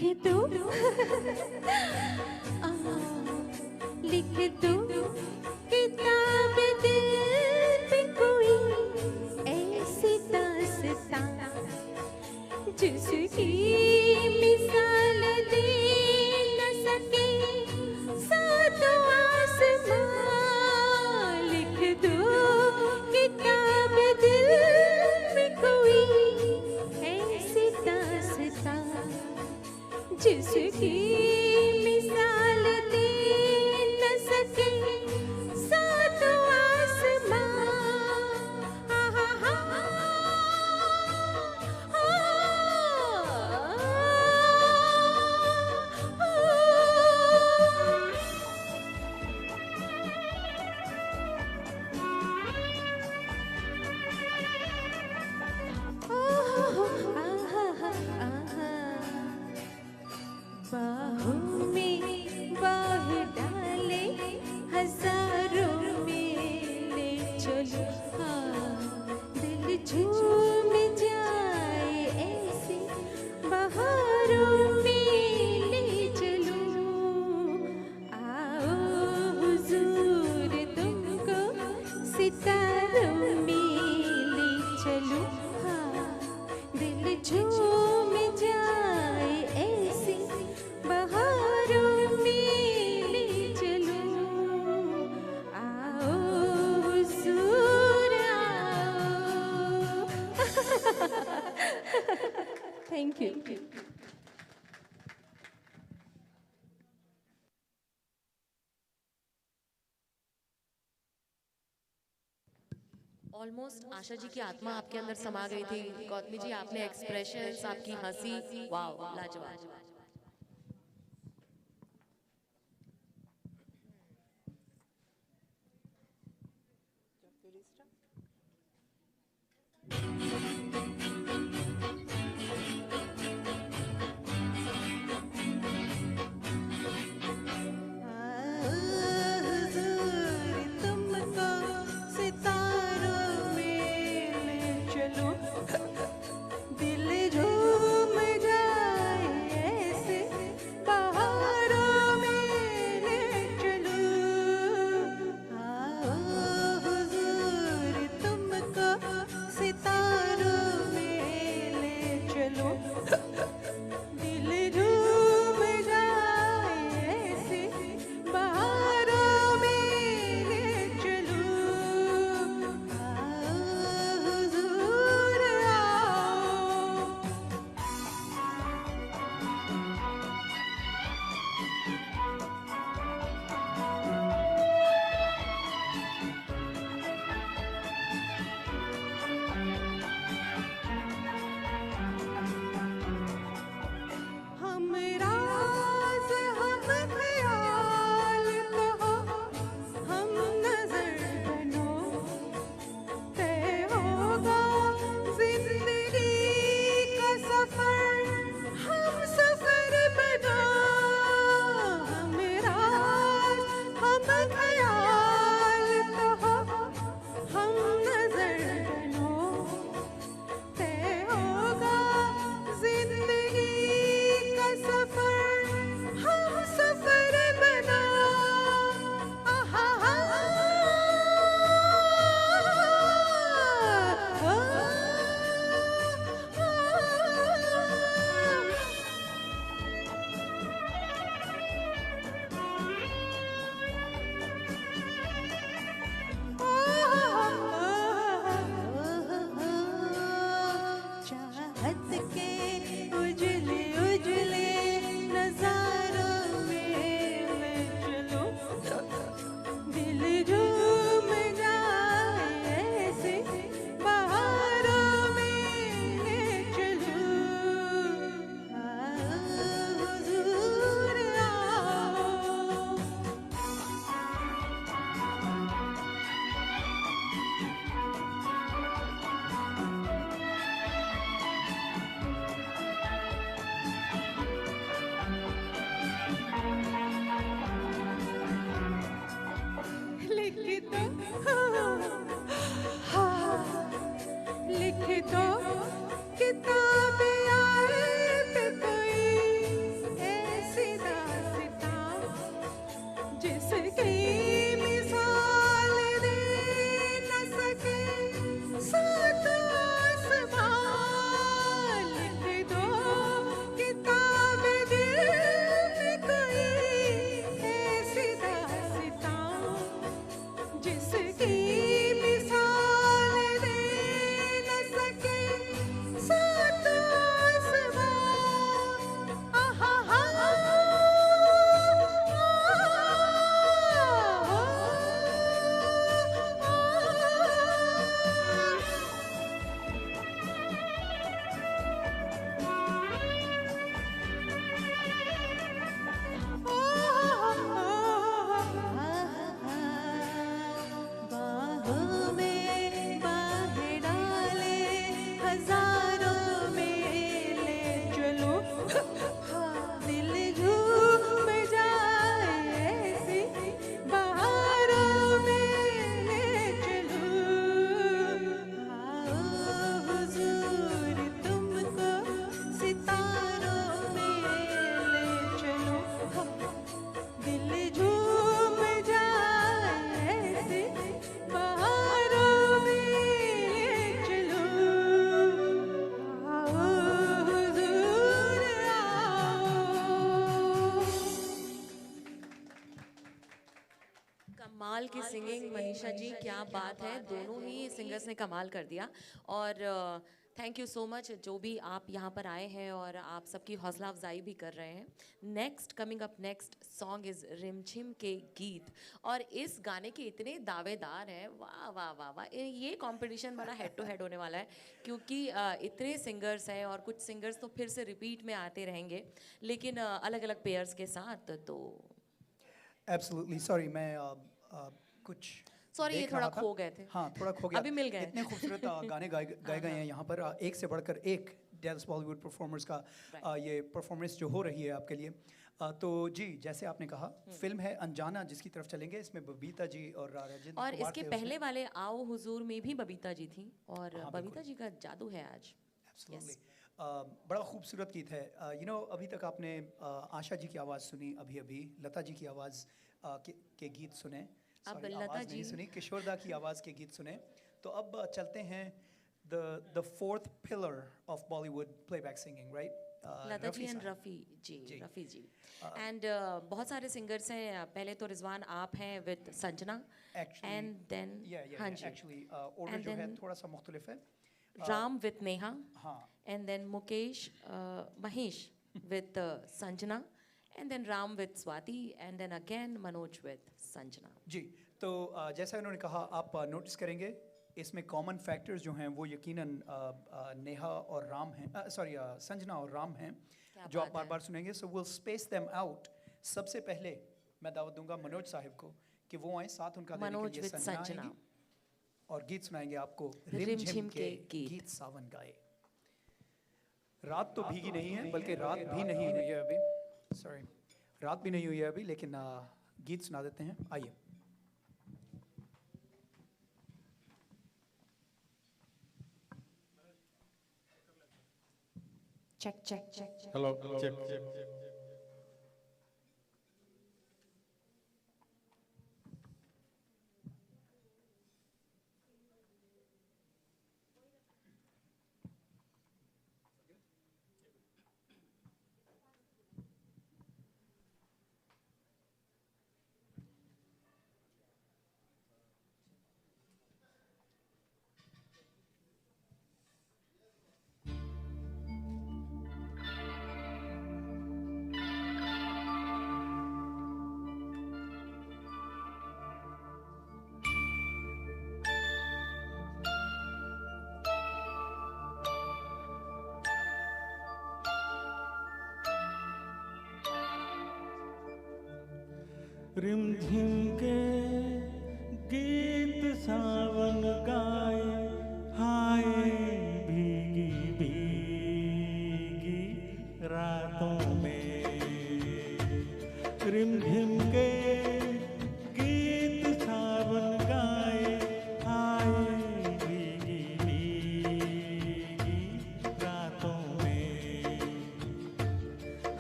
दो लिख दो किताब दिल पे कोई ऐसी दास्तां जिसकी मिसाल दे न सके सातों आसमां। लिख दो किताब दिल में कोई ऐसी दास्तां जिसकी मिसाल दे न सके सातों आसमां। आहा हा बाहों में बाह डाले हजारों में ले चलो दिल झूम जाए ऐसे बहारों में ले चलो। आओ हुजूर तुमको सितारों में ले चलो दिल झूम जाए ऐसे बहारों में ले चलो। आओ हुजूर आओ। Thank you. Almost Asha ji की आत्मा आपके अंदर समा गई थी। गौतमी जी आपने एक्सप्रेशंस, आपकी हंसी, वाव, लाजवाब। तुमको सितारों में ले चलो दिल झूम जाए ऐसे बहारों में ले चलो। आओ हुजूर तुमको सितारों में ले चलो दिल झूम जाए ऐसे बहारों में ले चलो। आओ हुजूर आओ। हम राज हम ख्याल कहो हम नजर बनो तय होगा जिंदगी का सफर हम सफर बनो। हम राज हम ख्याल कहो हम नजर बनो तय होगा जिंदगी का सफर हम सफर बना। आहा हा चाहत के उजले उजले नजारों में ले चलो दिल झूम जाए ऐसे बहारों में ले चलो। आओ हुजूर आओ। आयशा जी, क्या बात है, दोनों ही सिंगर्स ने कमाल कर दिया। और थैंक यू सो मच जो भी आप यहाँ पर आए हैं और आप सबकी हौसला अफजाई भी कर रहे हैं। Next coming up next song is रिमझिम के गीत, और इस गाने के इतने दावेदार हैं, वाह वाह वाह वाह। ये कंपटीशन बड़ा हेड टू हेड होने वाला है, क्योंकि इतने सिंगर्स हैं और कुछ सिंगर्स तो फिर से रिपीट में आते रहेंगे, लेकिन अलग अलग पेयर्स के साथ। तो एब्सोल्युटली सॉरी, मैं कुछ सॉरी, ये देख थोड़ा रहा था। खो गए थे। हाँ, थोड़ा खो गया। अभी मिल गए। इतने खूबसूरत गाने गाए गए हैं यहाँ पर, एक से बढ़कर एक डेल्स बॉलीवुड परफॉर्मर्स का ये परफॉर्मेंस जो हो रही है आपके लिए। तो जी, जैसे आपने कहा, फिल्म है अनजाना जिसकी तरफ चलेंगे। इसमें बबीता जी और राजेंद्र और कुमार इसके थे पहले वाले आओ हुजूर में भी बबीता जी थी, और हाँ, बबीता जी का जादू है आज। Absolutely. बड़ा खूबसूरत गीत है। यू नो, अभी तक आपने आशा जी की आवाज़ सुनी, अभी अभी लता जी की आवाज़ के गीत सुने। अब Sorry, लता आवाज़ नहीं जी। सुनी, किशोर दा की आवाज़ के गीत सुने। तो अब चलते हैं the fourth pillar of Bollywood playback singing, right? Lata ji and साहब। रफ़ी जी, जी। रफ़ी जी। एंड बहुत सारे सिंगर्स हैं। पहले तो रिजवान आप हैं with Sanjana, Actually, and then हाँ जी, Actually, order And जो है then- थोड़ा सा मुख्तलिफ है। राम विद नेहा, हाँ, and then Mukesh Mahesh with Sanjana, and then Ram with Swati, and then again Manoj with Sanjana. जी। तो जैसा उन्होंने कहा, आप नोटिस करेंगे इसमें कॉमन फैक्टर्स जो हैं वो यकीनन नेहा और राम हैं, सॉरी संजना और राम हैं, क्या जो आप बात बार है। बार सुनेंगे। So will space them out. सबसे पहले मैं दावत दूंगा मनोज साहिब को कि वो आए, साथ उनका देने मनोज के लिए with संजना संजना। आएंगी और गीत सुनाएंगे आपको रिमझिम के गीत। गीत सावन गाए। रात तो भीगी नहीं है, बल्कि रात भी नहीं हुई है अभी, सॉरी, रात भी नहीं हुई है अभी, लेकिन गीत सुना देते हैं। आइए। Check check check. Hello, check. रिमझिम के गीत सावन गाए, हाय भीगी भीगी रातों में। रिमझिम के गीत सावन गाए, हाय भीगी भीगी रातों में।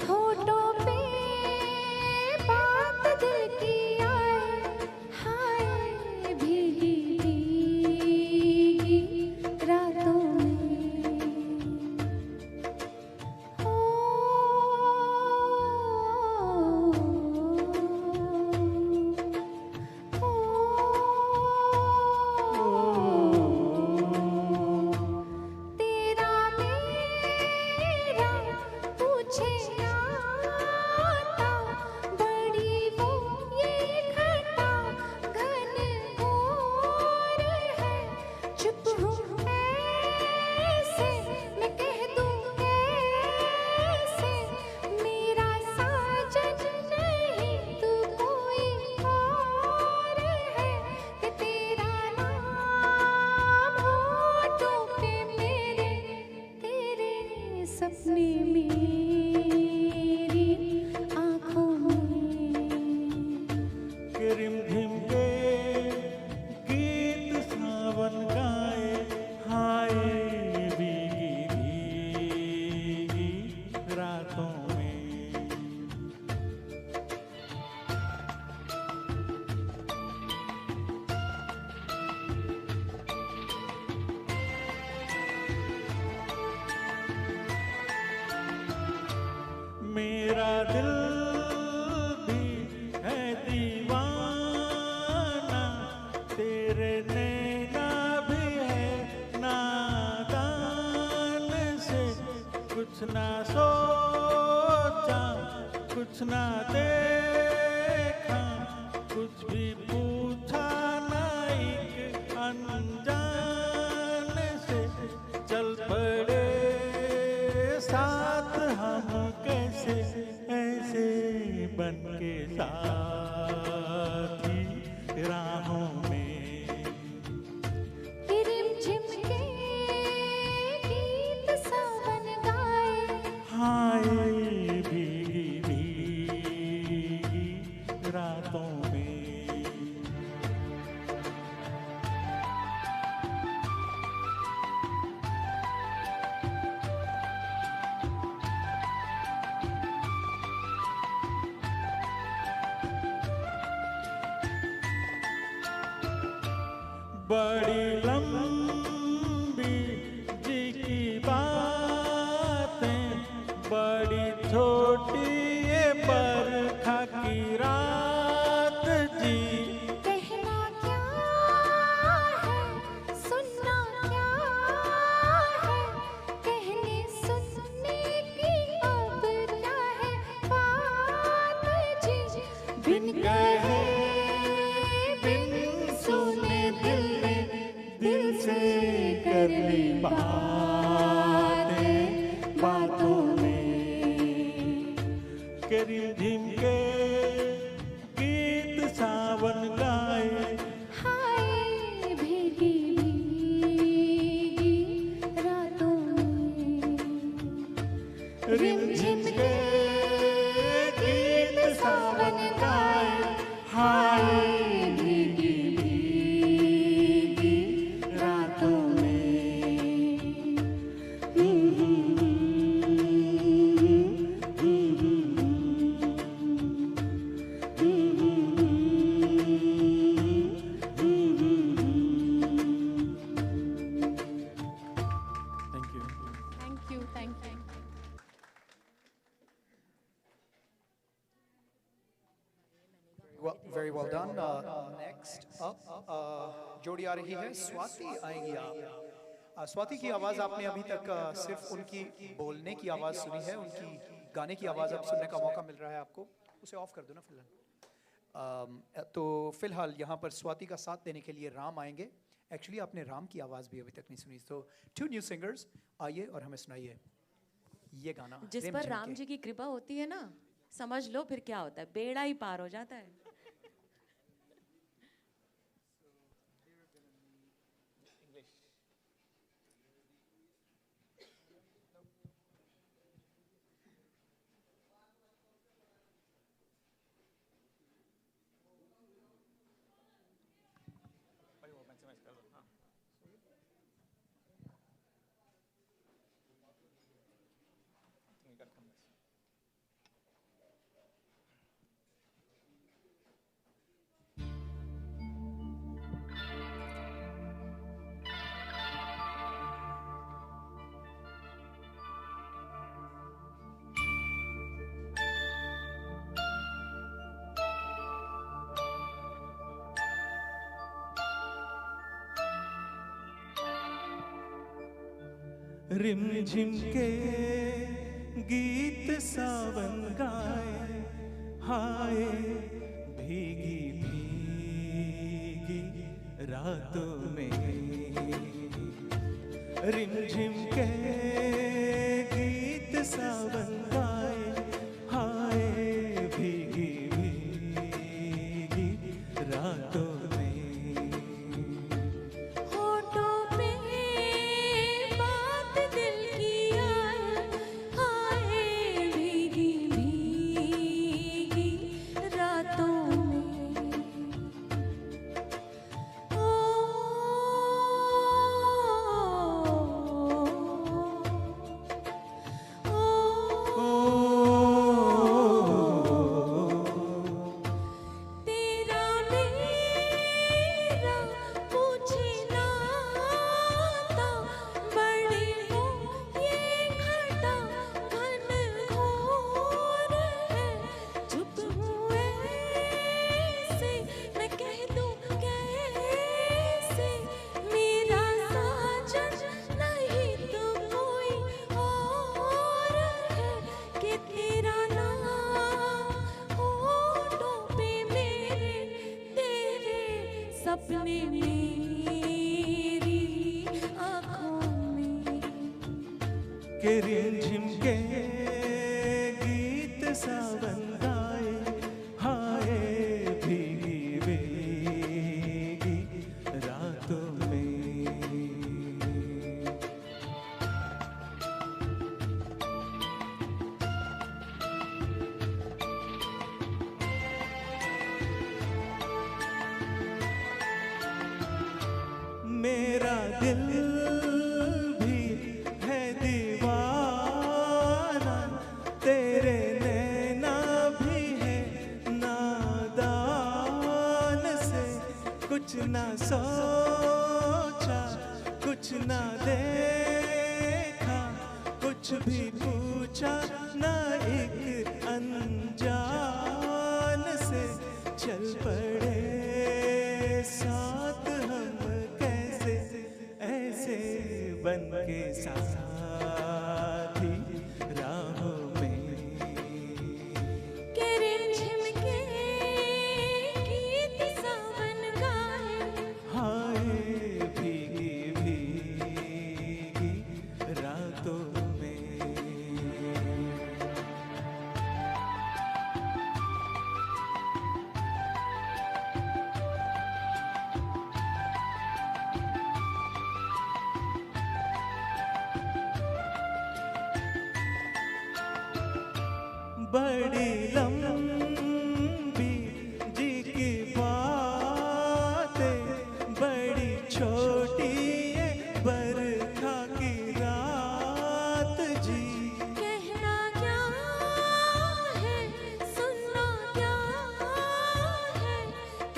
होठों पे बात दिल की आए, हाय भीगी भीगी रातों में। हो तेरा मेरा पूछे आता, बड़ी वो ये घटा घन घोर है। चुप हूँ ऐसे मैं कह दूँ कैसे, मेरा साजन नहीं तू कोई और है। कि तेरा नाम होठों पे मेरे, तेरे सपने मेरी आँखों में। कि रिमझिम के गीत सावन गाए, हाय भीगी भीगी रातों में। मेरा दिल भी है दीवाना, तेरे कुछ ना सोचा, कुछ ना देखा, कुछ भी पूछा ना, एक अनजान से चल पड़े साथ हम, कैसे ऐसे बन के साथी राहों में। रिमझिम के गीत सावन गाए, हाय भीगी भीगी रातों में। बड़ी लंबी जी की बातें, बड़ी छोटी ये बरखा की रात जी। कहना क्या है, सुनना क्या है, कहने सुनने की अब क्या है बात जी। बिन कहे बिन सुने दिल ने दिल से कर ली बातें बातों में। के रिमझिम के गीत सावन गाए, हाय भीगी भीगी रातों में। रिमझिम के गीत सावन गाए, हाय भीगी भीगी रातों में। Thank you. Thank you, thank you. Well, very well done. Next up, जोड़ी आ रही है, स्वाति आएंगी आप। स्वाति की आवाज़ आपने अभी तक सिर्फ उनकी बोलने की आवाज़ सुनी है, उनकी गाने की आवाज़ अब सुनने का मौका मिल रहा है आपको। उसे ऑफ कर दो ना फिलहाल। तो फिलहाल यहाँ पर स्वाति का साथ देने के लिए राम आएंगे। एक्चुअली आपने राम की आवाज़ भी अभी तक नहीं सुनी। तो 2 न्यू सिंगर्स आइए और हमें सुनाइए ये गाना। जिस पर राम जी की कृपा होती है ना, समझ लो फिर क्या होता है, बेड़ा ही पार हो जाता है। रिमझिम के गीत सावन गाए, हाय भीगी भीगी रातों में। रिमझिम के गीत सावन गाए, हाय भीगी भीगी रातों में। होठों पे बात दिल की आए, हाय भीगी भीगी रातों में। ओ ओ के रिमझिम के गीत सावन गाए, हाय भीगी भीगी रातों में। मेरा दिल भी है दीवाना, तेरे नैना भी है नादान से। कुछ ना सोचा, कुछ ना देखा, कुछ भी पूछा ना, एक अनजान से चल पड़े साथ हम, कैसे ऐसे बन के साथी राहों में। के रिमझिम के गीत सावन गाए, हाय भीगी भीगी रातों में। बड़ी लंबी जी की बातें, बड़ी छोटी ये बरखा की रात जी। कहना क्या है, सुनना क्या है,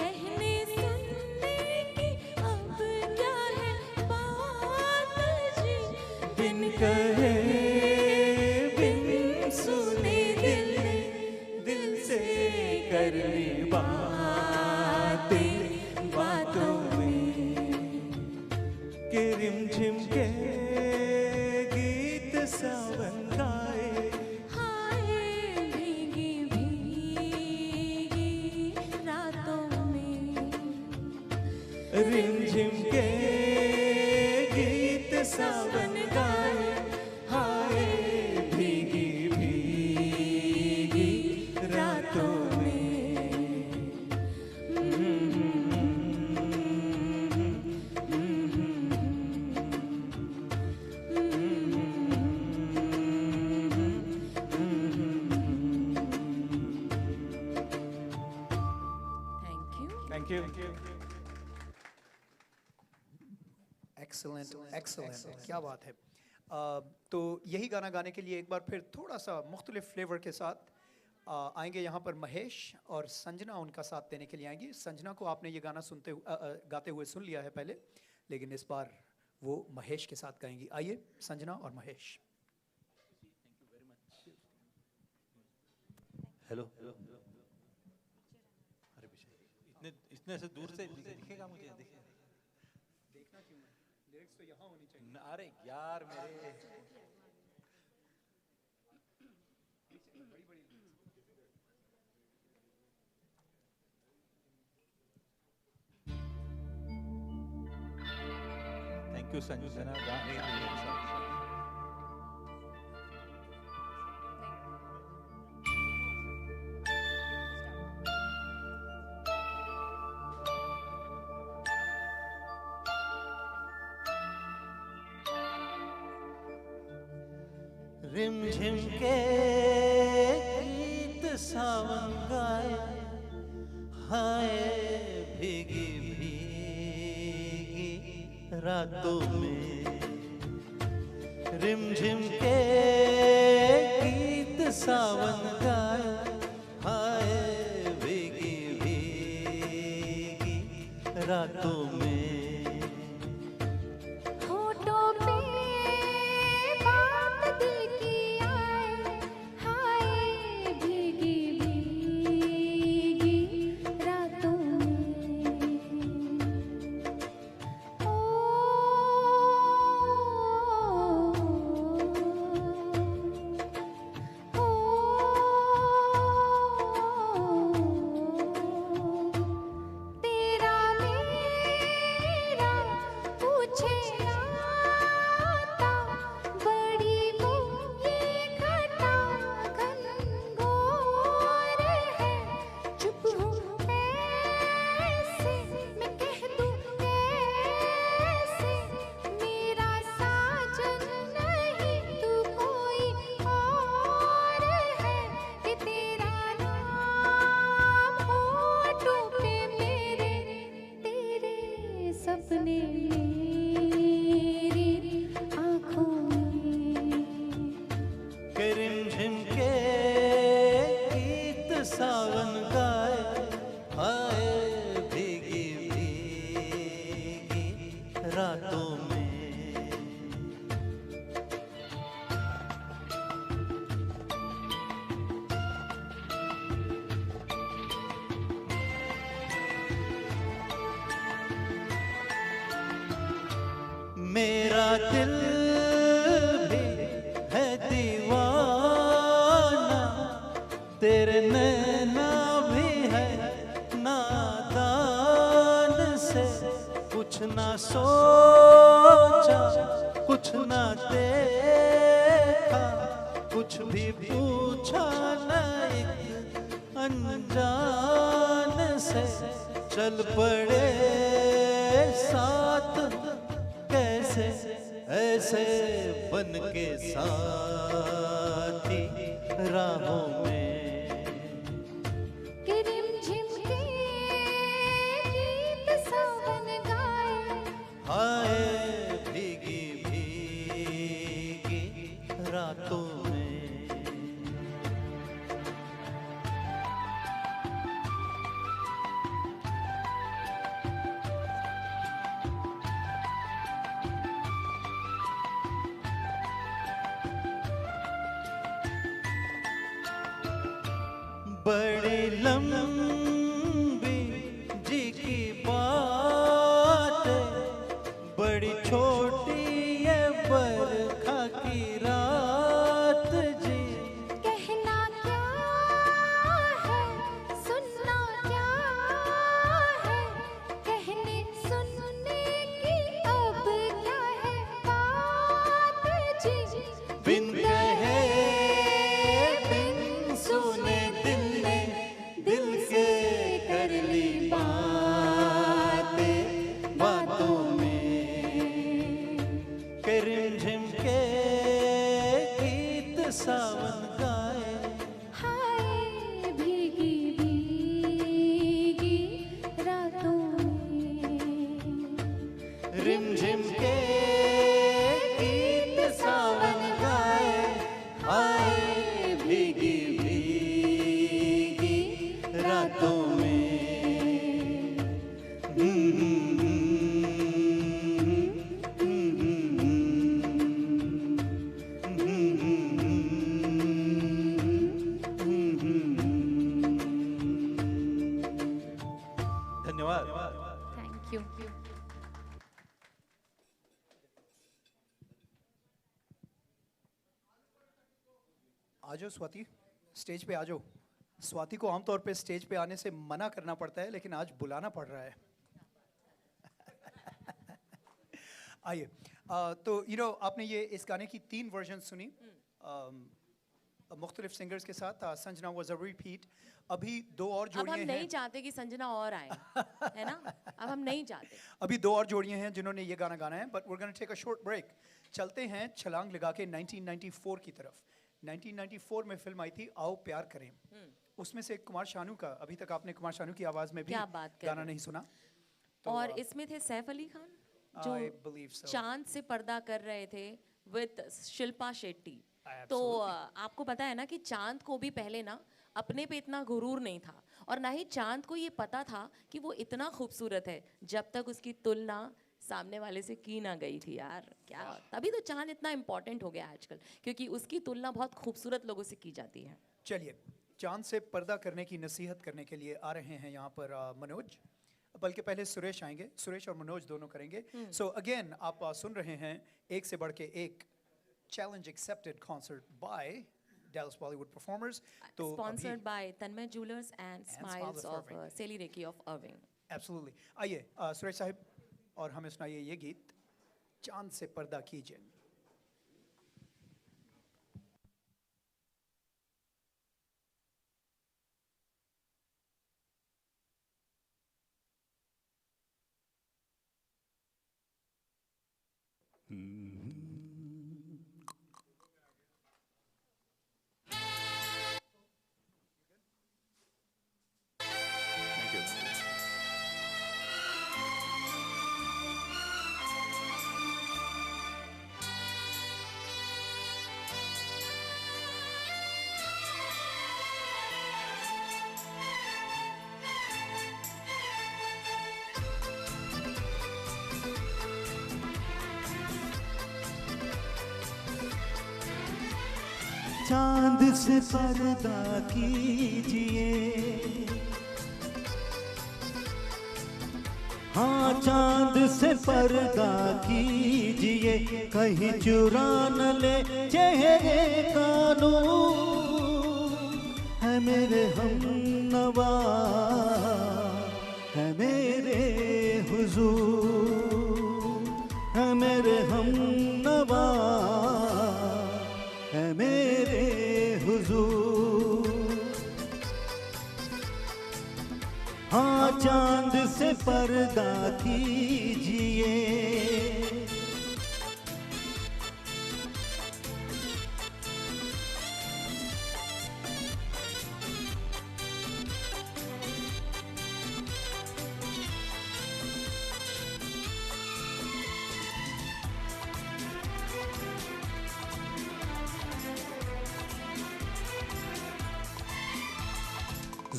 कहने सुनने की अब क्या है बात जी। बिन कहे बिन सुने दिल ने दिल से कर ली बातें बातों में। के रिमझिम के गीत सावन गाए, हाय भीगी भीगी रातों में। रिमझिम के गीत सावन गाए, हाय भीगी भीगी रातों में। Thank you. Thank you. Excellent excellent, क्या बात है। तो यही गाना गाने के लिए एक बार फिर थोड़ा सा मुख्तलिफ फ्लेवर के साथ आएंगे यहाँ पर महेश, और संजना उनका साथ देने के लिए आएंगी। संजना को आपने ये गाना गाते हुए सुन लिया है पहले, लेकिन इस बार वो महेश के साथ गाएंगी। आइए संजना और महेश। हेलो। इतने से दूर से दिखेगा मुझे, देखिए। देखना क्यों है, लिरिक्स तो यहाँ होनी चाहिए। अरे यार मेरे थैंक यू संजना गाने के लिए। रिमझिम के गीत सावन गाए, हाय भीगी भीगी रातों में। रिमझिम के गीत सावन गाए, हाय भीगी भीगी रातों में। होठों पे बात दिल की आए, हाय भीगी भीगी रातों में। ओ तेरा मेरा मेरा दिल भी है दीवाना, तेरे नैना भी है नादान से, कुछ ना सोचा कुछ ना देखा, कुछ भी पूछा न एक अनजान से, चल पड़े साथ कैसे ऐसे बन के साथी राहों में। कि रिमझिम के गीत सावन गाए, हाय भीगी भीगी रातों में। बड़ी लंबी जी की बात, बड़ी छोटी ये बरखा की रात जी। कहना क्या है सुनना क्या है, कहने सुनने की अब क्या है बात जी। बिन कहे बिन सुने दिल ने दिल के कर ली बातें बातों में। कि रिमझिम के गीत सावन गाए, हाय भीगी भीगी रातों में। रिमझिम के गीत सावन गाए, हाय भीगी भीगी रातों में। धन्यवाद। Thank you. आ जाओ स्वाति, स्टेज पे आ जाओ। स्वाति को आमतौर पे स्टेज पे आने से मना करना पड़ता है, लेकिन आज बुलाना पड़ रहा है। आइए, तो आपने ये इस गाने की 3 वर्जन सुनी मुख्तलिफ सिंगर्स के साथ। Sanjana was a repeat. अभी 2 और अब जोड़ियां हम हैं। नहीं चाहते कि संजना और आए, है ना? अब हम नहीं चाहते। अभी 2 और जोड़ियां हैं जिन्होंने ये गाना गाना है, but we are gonna take a short break. चलते हैं छलांग लगा के 1994 की तरफ। 1994 में फिल्म आई थी आओ प्यार करें। उसमें से कुमार शानू का, अभी तक आपने कुमार शानू की आवाज में भी क्या बात कर गाना रहे नहीं सुना। और इसमें थे सैफ अली खान I जो believe so. चांद से पर्दा कर रहे थे विद शिल्पा शेट्टी। तो Absolutely. आपको पता है ना कि चांद को भी पहले ना अपने पे इतना गुरूर नहीं था, और ना ही चांद को ये पता था कि वो इतना खूबसूरत है, जब तक उसकी तुलना सामने वाले से की ना गई थी। यार क्या, तभी तो चांद इतना इम्पोर्टेंट हो गया आजकल, क्योंकि उसकी तुलना बहुत खूबसूरत लोगों से की जाती है। चलिए, चांद से पर्दा करने की नसीहत करने के लिए आ रहे हैं यहाँ पर मनोज, बल्कि पहले सुरेश आएंगे। सुरेश और मनोज दोनों करेंगे। सो अगेन आप सुन रहे हैं एक से बढ़ के एक challenge accepted concert by Dallas Bollywood performers. तो Sponsored by Tanmay Jewelers and Smiles Smiles of of Irving. Sally Reiki of Irving. Absolutely. आइए सुरेश साहिब, और हमें सुनाइए ये गीत चांद से पर्दा कीजिए। Thank you. चांद से पर्दा कीजिए, हाँ चांद से पर्दा कीजिए कहीं चुरा न ले चेहरे का नूर है मेरे हमनवा है मेरे हुजूर है मेरे हमनवा है मेरे हुजूर हाँ चांद से पर्दा कीजिए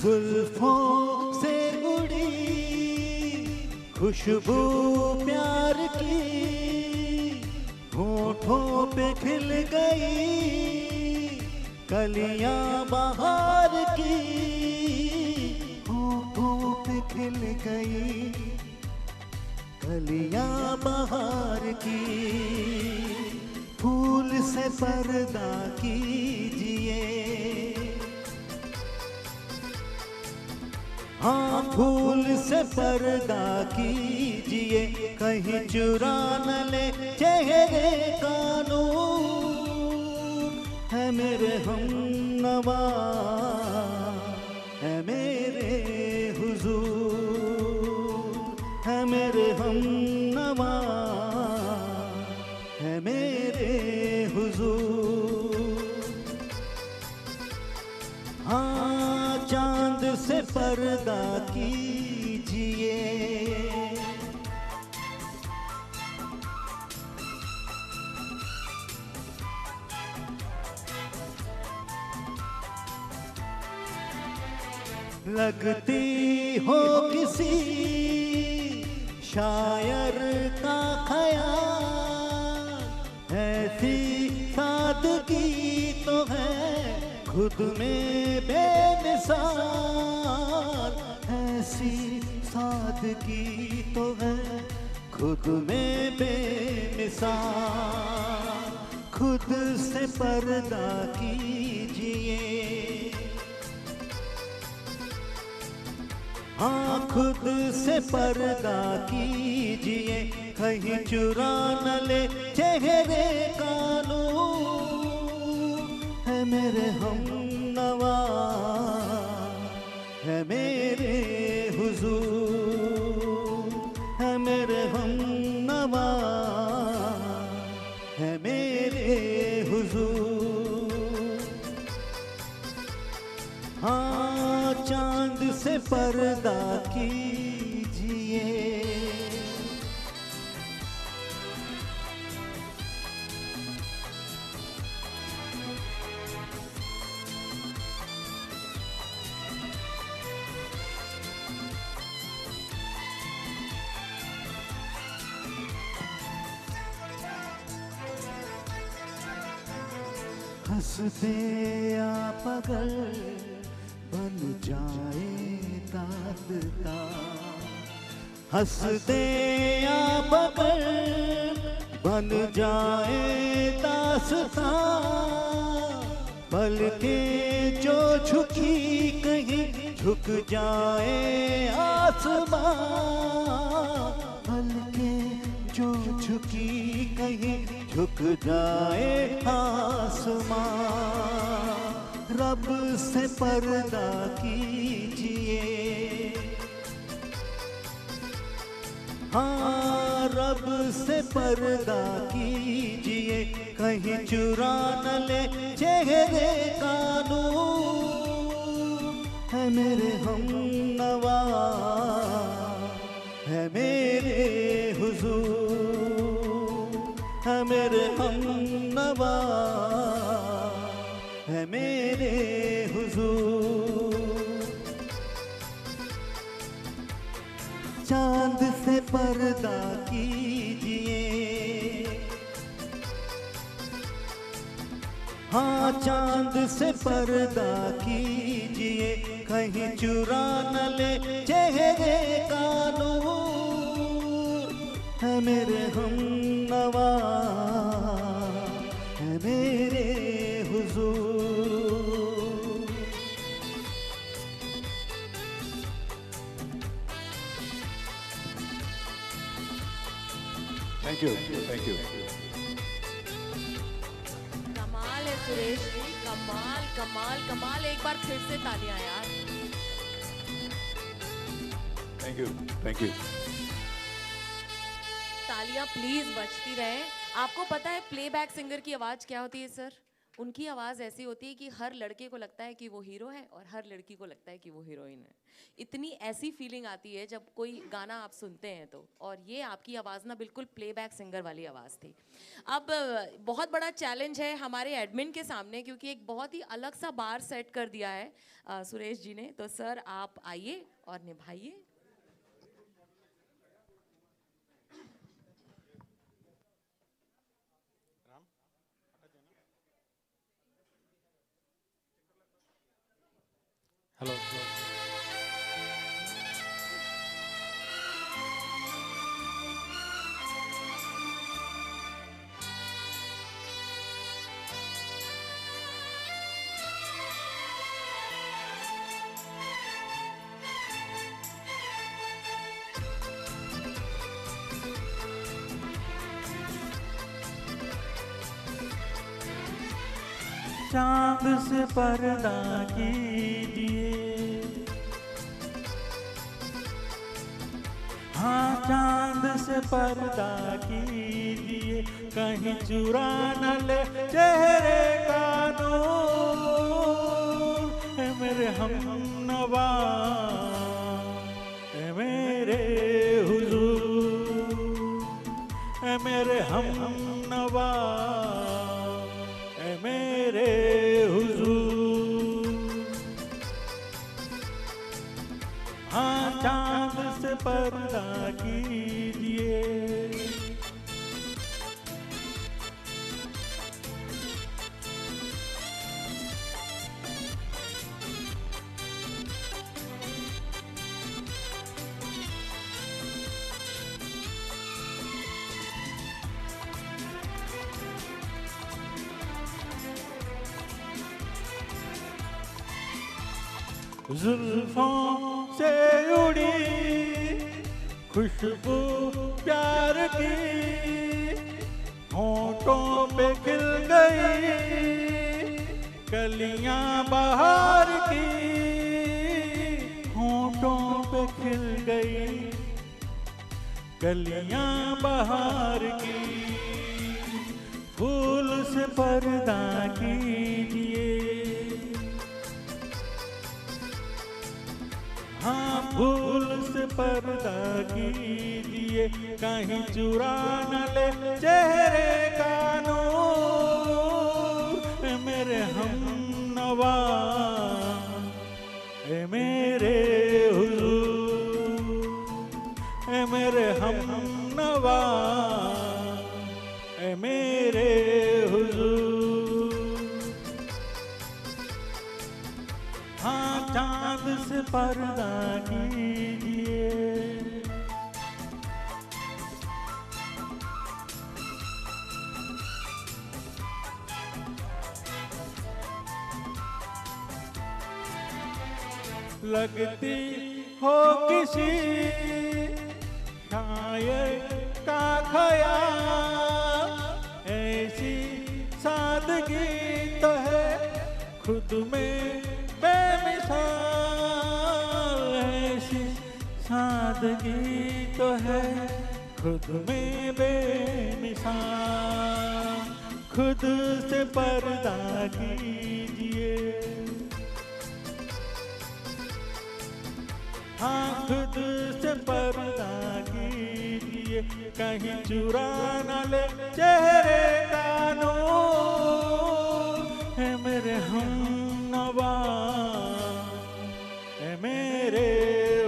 जुल्फों से उड़ी खुशबू प्यार की होठों पे खिल गई कलियां बहार की होठों पे खिल गई कलियां बहार की फूल से पर्दा कीजिए हाँ फूल से पर्दा कीजिए कहीं चुरा न ले चेहरे का नूर है मेरे हमनवा है मेरे हुजूर है मेरे हमनवा है मेरे हुजूर हाँ चांद से पर्दा कीजिए लगती हो किसी शायर का ख्याल ऐसी सादगी तो है खुद में बेमिसाल ऐसी सादगी तो है खुद में बेमिसाल खुद से पर्दा कीजिए हाँ खुद से पर्दा कीजिए कहीं चुरा न ले चेहरे का नूर है मेरे हमनवा है मेरे हुजूर है मेरे हमनवा है मेरे हुजूर हाँ चांद से पर्दा कीजिए हंसते आप अगर बन जाए दास्तां हंसते आप अगर बन जाए दास्तां पलकें जो झुकी कहीं झुक जाए आसमां पलकें जो झुकी कहीं झुक जाए आसमां रब से पर्दा कीजिए हाँ रब से पर्दा कीजिए कहीं चुरा न ले चेहरे का नूर है मेरे हमनवा है मेरे हुजूर है मेरे हमनवा है मेरे हुजूर चांद से पर्दा कीजिए हाँ चांद से पर्दा कीजिए कहीं चुरा न ले चेहरे का नूर है मेरे हमनवा, है मेरे हुजूर। Thank you. Thank you. कमाल है सुरेश जी, कमाल कमाल कमाल। एक बार फिर से तालियां यार। Thank you. Thank you. तालियां प्लीज बजती रहे। आपको पता है प्लेबैक सिंगर की आवाज क्या होती है सर? उनकी आवाज ऐसी होती है कि हर लड़के को लगता है कि वो हीरो है और हर लड़की को लगता है कि वो हीरोइन है। इतनी ऐसी फीलिंग आती है जब कोई गाना आप सुनते हैं तो। और ये आपकी आवाज़ ना बिल्कुल प्लेबैक सिंगर वाली आवाज़ थी। अब बहुत बड़ा चैलेंज है हमारे एडमिन के सामने, क्योंकि एक बहुत ही अलग सा बार सेट कर दिया है सुरेश जी ने। तो सर आप आइए और निभाइए। हेलो। चांद से पर्दा कीजिए, हाँ चांद से पर्दा कीजिए, कहीं चुरा न ले चेहरे का नूर। है मेरे हमनवा, है मेरे हुजूर, है मेरे हमनवा, है मेरे हुजूर। हाँ चांद से पर्दा कीजिए, जुल्फों से उड़ी खुशबू प्यार की, होठों पे खिल गई कलियां बहार की, होठों पे खिल गई कलियां बहार की। फूल से पर्दा कीजिए, हाँ फूल से पर्दा कीजिए, कहीं चुरा न ले चेहरे का नूर। ए मेरे हमनवा, ए मेरे हुजूर, ए मेरे हमनवा, ए मेरे हुजूर। हाँ चांद से पर्दा कीजिए, लगती हो किसी शायर का ख्याल, ऐसी सादगी तो है खुद में बेमिसाल, ऐसी सादगी तो है खुद में बेमिसाल। खुद से पर्दा कीजिए, हाँ खुद से पर्दा कीजिए, कहीं चुरा न ले चेहरे का नूर। है मेरे हमनवा, है मेरे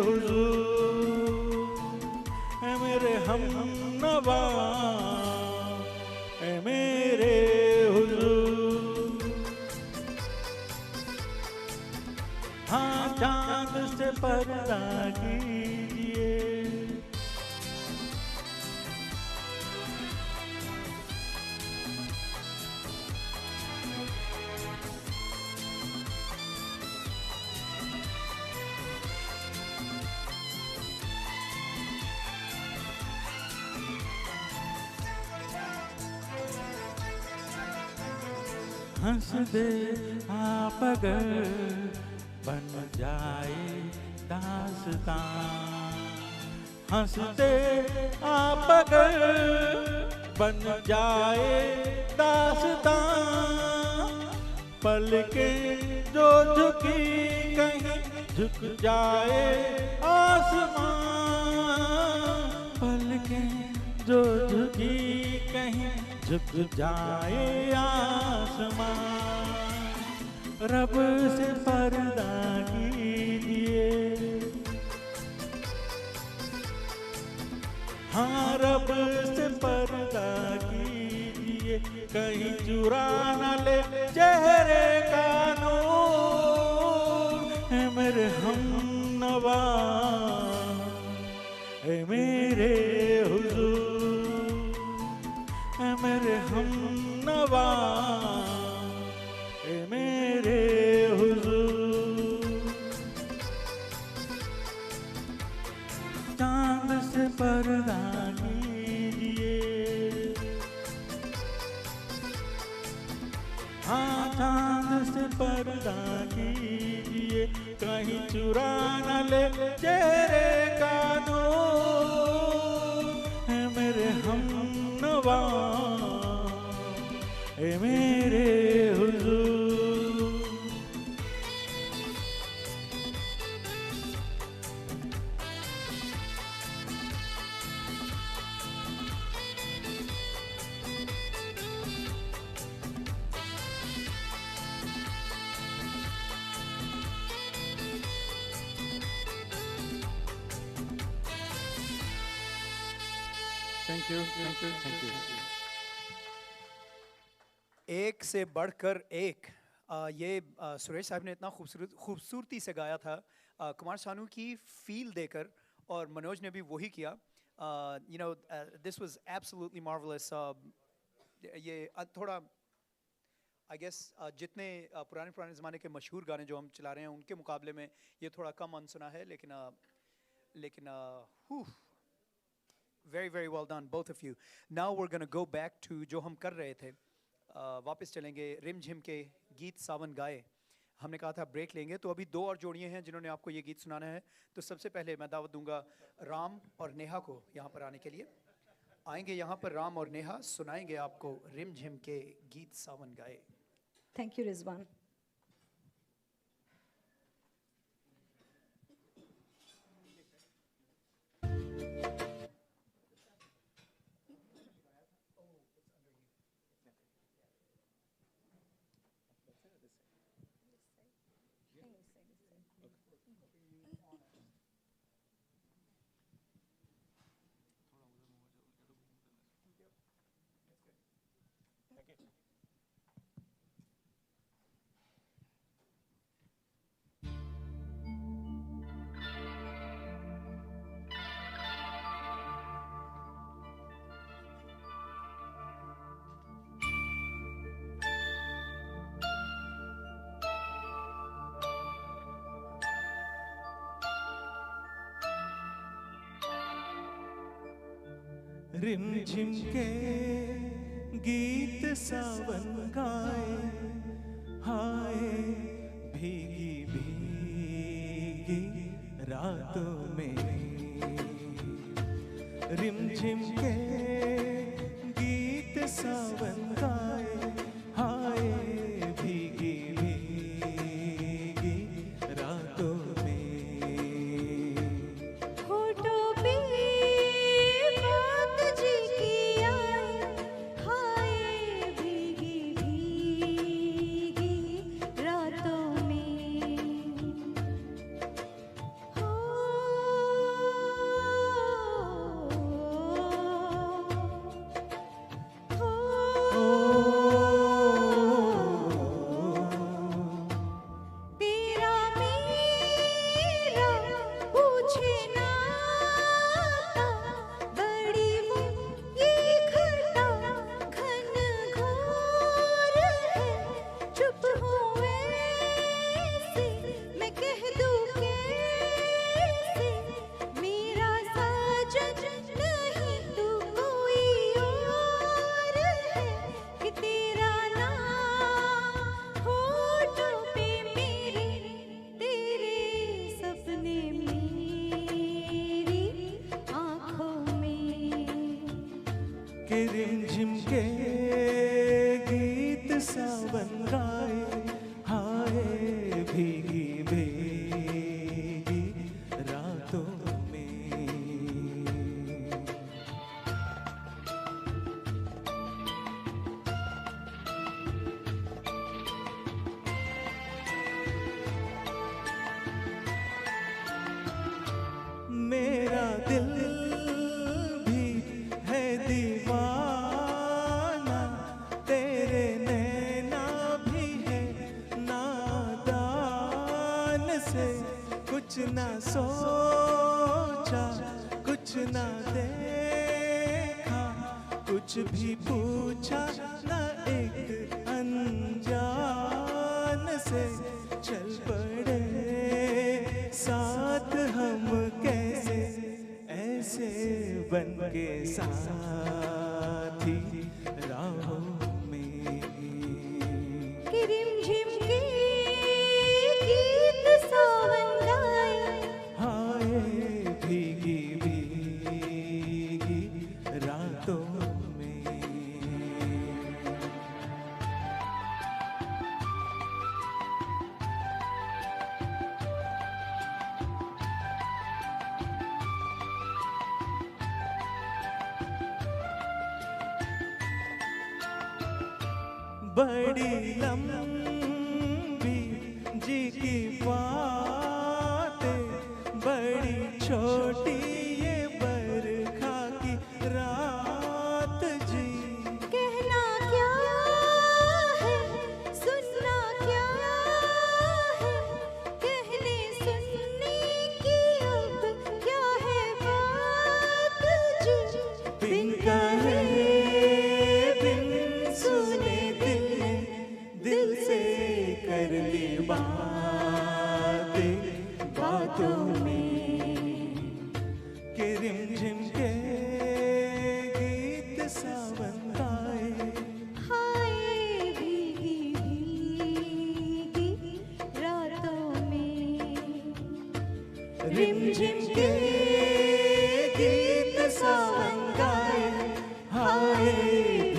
हुजूर, है मेरे हमनवा, है मेरे हुजूर। हाँ चांद से पर्दा कीजिए, हंस दे आप अगर बन जाए दास्तां, हंस दे आप अगर बन जाए दास्तां, पलकें जो झुकी कहीं झुक जाए आसमां, पलकें जो झुकी कहीं झुक जाए आसमां, रब से पर्दा कीजिए, हाँ रब से पर्दा कीजिए, कहीं चुरा न ले चेहरे का नूर, है मेरे हमनवा, है मेरे हुजूर, है मेरे हमनवा, है मेरे हुजूर, चांद से पर्दा कीजिए, हाँ चांद से पर्दा कीजिए, कहीं चुरा न ले चेहरे का नूर, है मेरे हमनवा, है मेरे हुजूर। Thank you, thank you, thank you. एक से बढ़कर एक, ये सुरेश साहब ने इतना खूबसूरती से गाया था, कुमार सानू की फील देकर, और मनोज ने भी वही किया। You know this was absolutely marvellous. ये थोड़ा आई गेस जितने पुराने ज़माने के मशहूर गाने जो हम चला रहे हैं उनके मुकाबले में ये थोड़ा कम अनसुना है, लेकिन very very well done both of you. Now we're going to go back to जो हम कर रहे थे, वापस चलेंगे रिम झिम के गीत सावन गाए। हमने कहा था ब्रेक लेंगे, तो अभी दो और जोड़ियां हैं जिन्होंने आपको ये गीत सुनाना है। तो सबसे पहले मैं दावत दूंगा राम और नेहा को यहाँ पर आने के लिए। आएंगे यहाँ पर राम और नेहा, सुनाएंगे आपको रिम झिम के गीत सावन गाए। Thank you Rizwan. रिम झिम के गीत सावन गाए, हाय भीगी भीगी रातों में, रिम झिम के गीत सावन गाए, हाय भीगी भीगी रातों में, होठों पे बात जी की आए, हाय भीगी से कुछ ना सोचा, कुछ ना देखा, कुछ भी पूछा ना, एक अनजान से चल पड़े साथ हम कैसे, ऐसे बन के साथी राहों में। कि रिमझिम के गीत सावन गाए, हाय भीगी भीगी रातों में। बड़ी लंबी जी की बातें, बड़ी छोटी ये बरखा की रात जी। कहना क्या है, सुनना क्या है, कहने सुनने की अब क्या है बात जी। बिन कहे बिन सुने दिल ने दिल से कर ली बातें बातों में। कि रिमझिम के गीत सावन गाए, हाय भीगी भीगी रातों में। रिमझिम के गीत सावन गाए, हाय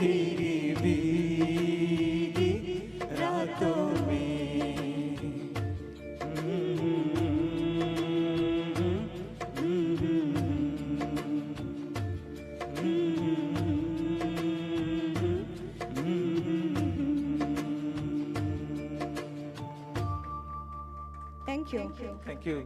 भीगी भीगी रातों में। Thank you. Thank you.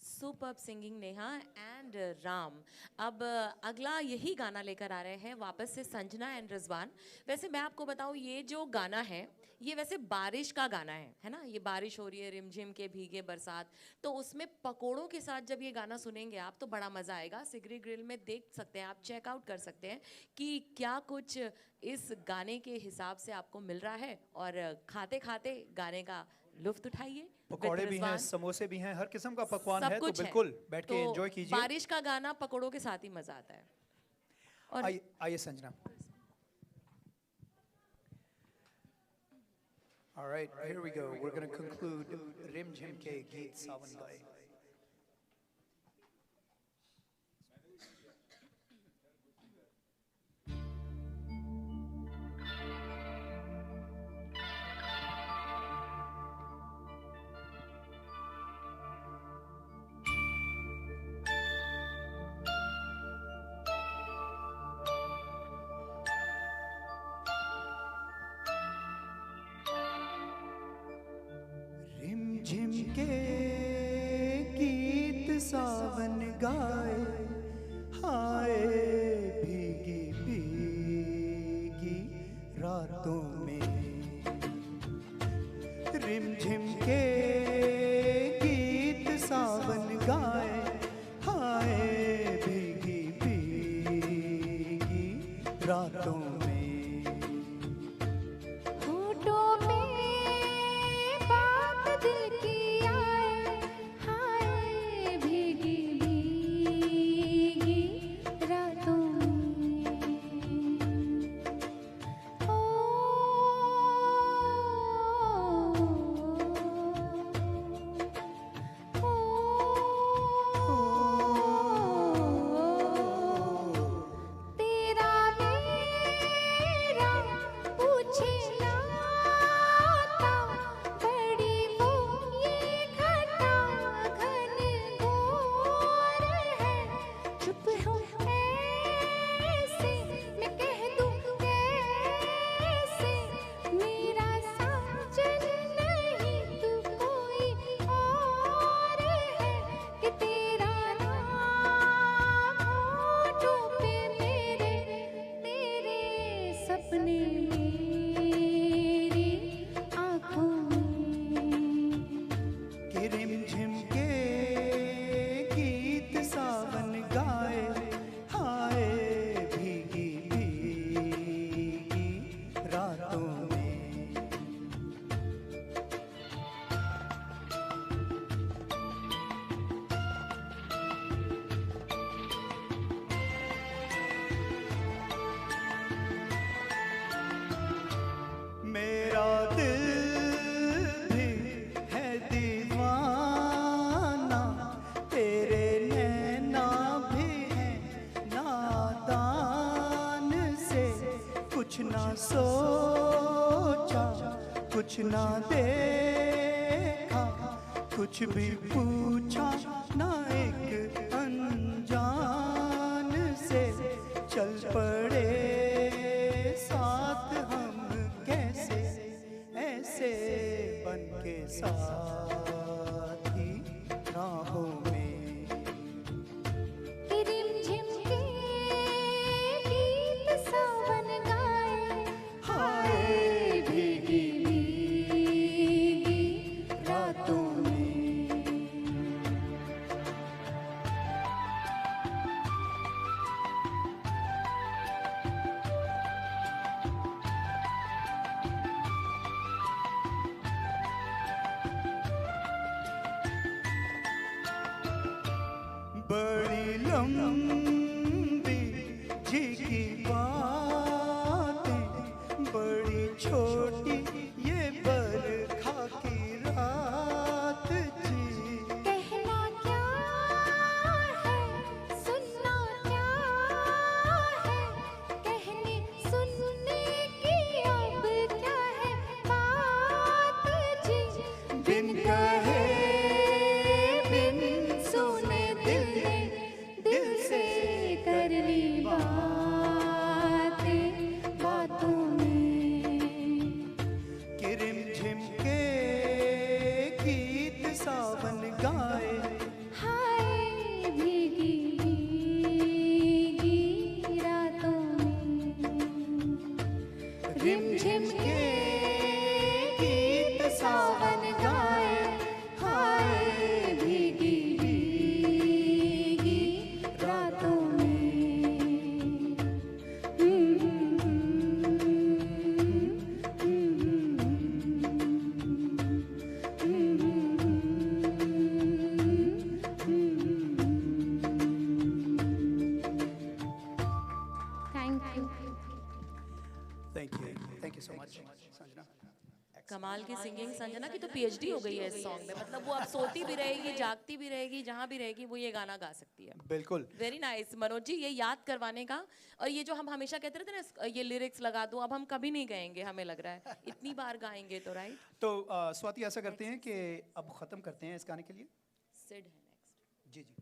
Superb singing Neha and Ram. अब अगला यही गाना लेकर आ रहे हैं वापस से संजना एंड रिजवान। वैसे मैं आपको बताऊं, ये जो गाना है ये वैसे बारिश का गाना है ना। ये बारिश हो रही है, रिमझिम के भीगे बरसात, तो उसमें पकोड़ों के साथ जब ये गाना सुनेंगे आप तो बड़ा मज़ा आएगा। सिगरी ग्रिल में देख सकते हैं आप, चेकआउट कर सकते हैं कि क्या कुछ इस गाने के हिसाब से आपको मिल रहा है, और खाते खाते गाने का लुफ्त उठाइए। पकौड़े भी हैं, समोसे भी हैं, हर किस्म का पकवान सब है, तो कुछ है। बिल्कुल बैठ के तो एंजॉय कीजिए। बारिश का गाना पकौड़ों के साथ ही मजा आता है। और आइए Sanjana. All right, here we go. We're going to conclude Rim Jim Ke Geet Sawan Gaye. रिमझिम के गीत सावन गाए, हाय भीगी भीगी रातों में। रिमझिम के गीत सावन गाए, हाय भीगी भीगी रातों में। होठों पे बात दिल की आए, हाय भीगी भीगी रातों में। ओ तेरा मेरा कुछ ना सोचा, कुछ ना देखा, कुछ भी पूछा ना, एक अनजान से चल पड़े साथ हम, कैसे ऐसे बन के साथी राहों में। रिमझिम के गीत सावन गाए, हाय भीगी भीगी रातों में। बड़ी लंबी झीकी बातें, बड़ी छोटी ये बरखा की रात जी। कहना क्या है, सुनना क्या है, कहने सुनने की अब क्या है बात जी। बिन कहे बिन सुने दिल ने दिल से कर ली बातें बातों में। कि रिमझिम के गीत सावन गाए, हाय भीगी भीगी रातों में। रिमझिम के गीत सावन गाए, हाय भीगी भीगी रातों में। Thank you so much, Sanjana. कमाल की सिंगिंग। संजना की तो पीएचडी हो गई है इस सॉन्ग में, मतलब वो अब सोती भी रहेगी, जागती भी रहेगी, जहाँ भी रहेगी वो ये गाना गा सकती है। बिल्कुल। वेरी नाइस मनोज जी, ये याद करवाने का। और ये जो हम हमेशा कहते रहते हैं ना, ये लिरिक्स लगा दो, अब हम कभी नहीं गाएंगे, हमें लग रहा है इतनी बार गाएंगे तो, राइट? तो स्वाति ऐसा करते हैं कि अब ख़त्म करते हैं इस गाने के लिए। सिड है नेक्स्ट। जी जी।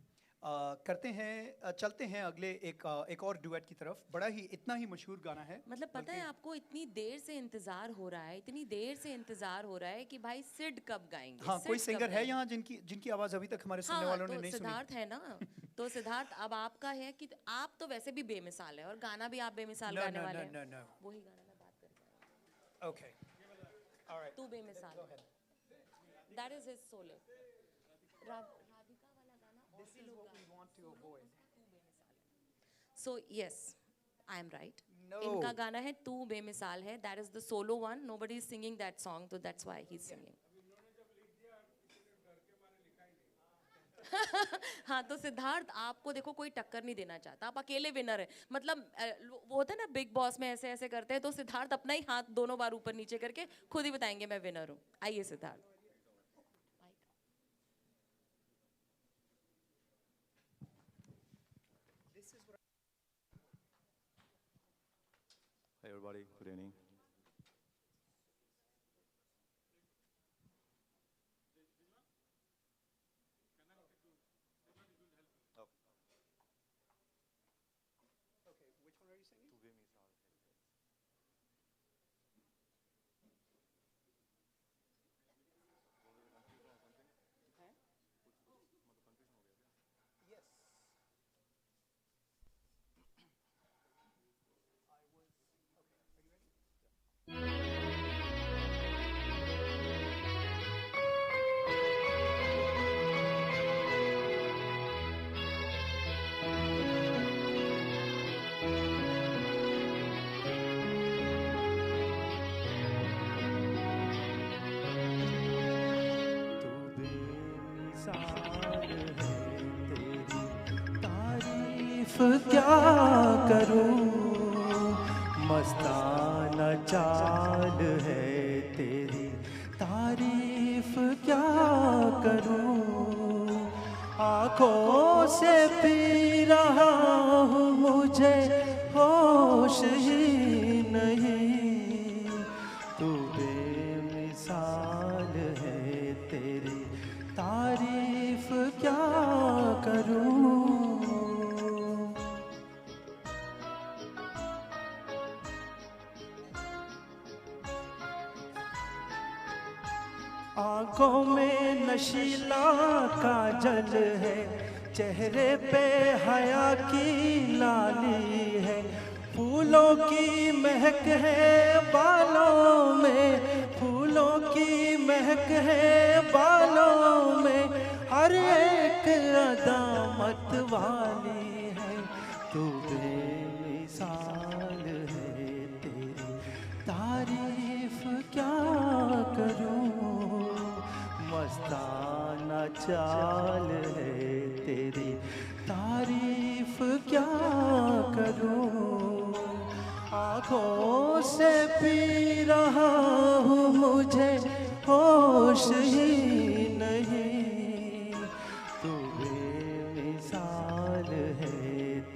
करते हैं, चलते हैं अगले एक और डुएट की तरफ। बड़ा ही इतना ही मशहूर गाना है। मतलब पता है आपको, इतनी देर से इंतजार हो रहा है, इतनी देर से इंतजार हो रहा है कि भाई सिड कब गाएंगे। हाँ, कोई सिड कब सिंगर है गाएंगे? यहाँ जिनकी आवाज़ अभी तक हमारे सुनने हाँ, वालों ने तो नहीं सुनी? सिद्धार्थ है ना। तो सिद्धार्थ अब आपका है कि आप तो वैसे भी बेमिसाल है, और गाना भी आप बेमिसाल No, गाने no, वाले no, हैं। no, no. वही गाना मैं बात करती हूँ। Okay. All right. तू बेमिसाल। That is his solo. Radhika वाला गाना और भी लोग गाते हैं। So yes, I am right. No. इनका गाना है तू बेमिसाल है, that is the solo one. Nobody is singing that song, so that's why he's singing. हाँ, तो सिद्धार्थ आपको देखो कोई टक्कर नहीं देना चाहता, आप अकेले विनर है। मतलब वो होता है ना बिग बॉस में ऐसे ऐसे करते हैं, तो सिद्धार्थ अपना ही हाथ दोनों बार ऊपर नीचे करके खुद ही बताएंगे मैं विनर हूँ। आइए Siddharth. Hey everybody, good evening. Okay, which one are you singing? Yes. क्या करूं, मस्ताना चाल है तेरी, तारीफ क्या करूं। आंखों से पी रहा हूँ, मुझे होश ही नहीं। क्या करूं। आंखों में नशीला काजल है, चेहरे पे हया की लाली है, फूलों की महक है बालों में, फूलों की महक है बालों में, हर एक अदा मत वाली है, तू बेमिसाल है, तेरी तारीफ क्या करूं। मस्ताना चाल है तेरी, तारीफ क्या करूं। आँखों से पी रहा हूँ मुझे होश ही नहीं, तू बेमिसाल है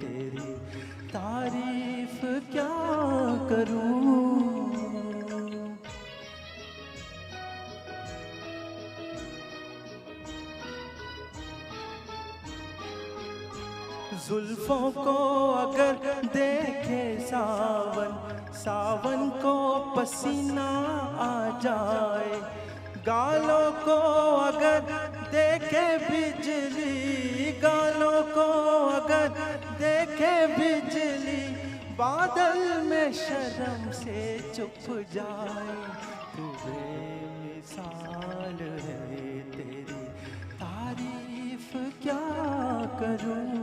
तेरी, तारीफ क्या करूं। जुल्फों को अगर देखे सावन, सावन को पसीना आ जाए, गालों को अगर देखे बिजली, गालों को अगर देखे बिजली, बादल में शर्म से चुप जाए, तू बेमिसाल है तेरी, तारीफ क्या करूं।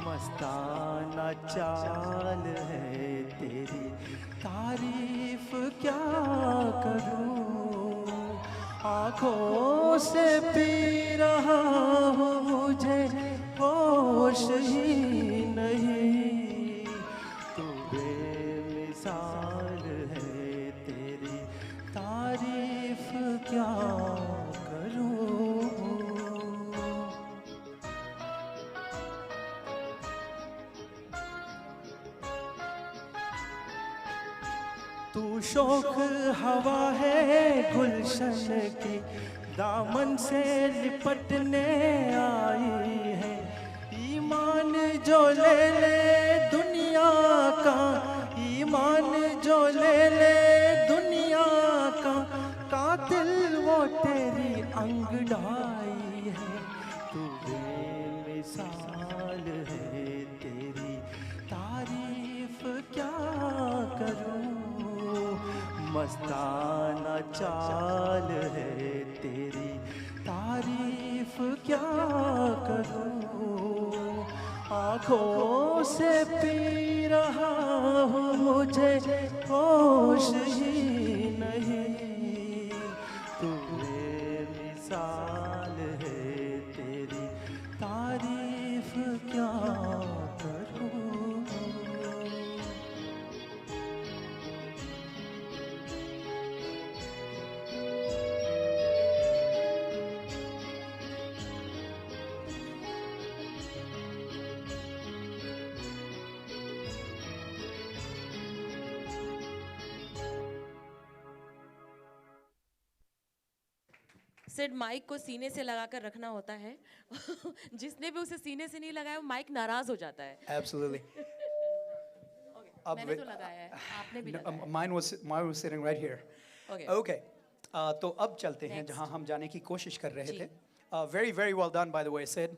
मस्ताना चाल है तेरी, तारीफ क्या करूं। आँखों से पी रहा हूँ मुझे होश ही नहीं, तू बेमिसाल है तेरी, तारीफ क्या करूं। तू शोख हवा है गुलशन की, दामन से लिपटने आई है, ईमान जो ले ले दुनिया का, ईमान जो ले ले दुनिया का, कातिल वो तेरी अंगड़ाई है, तू बेमिसाल है तेरी, तारीफ क्या करूं। मस्ताना चाल है तेरी, तारीफ क्या करूं। आँखों से पी रहा हूँ मुझे होश ही नहीं, तू बेमिसाल है तेरी, तारीफ क्या करूं। सिर्फ माइक को सीने से लगाकर रखना होता है जिसने भी उसे सीने से नहीं लगाया वो माइक नाराज हो जाता है। Absolutely. मैंने तो लगाया है, आपने भी लगाया है। Mine was sitting right here. Okay. Okay. तो अब चलते हैं Next. जहां हम जाने की कोशिश कर रहे जी। थे. Very very well done by the way, Sid.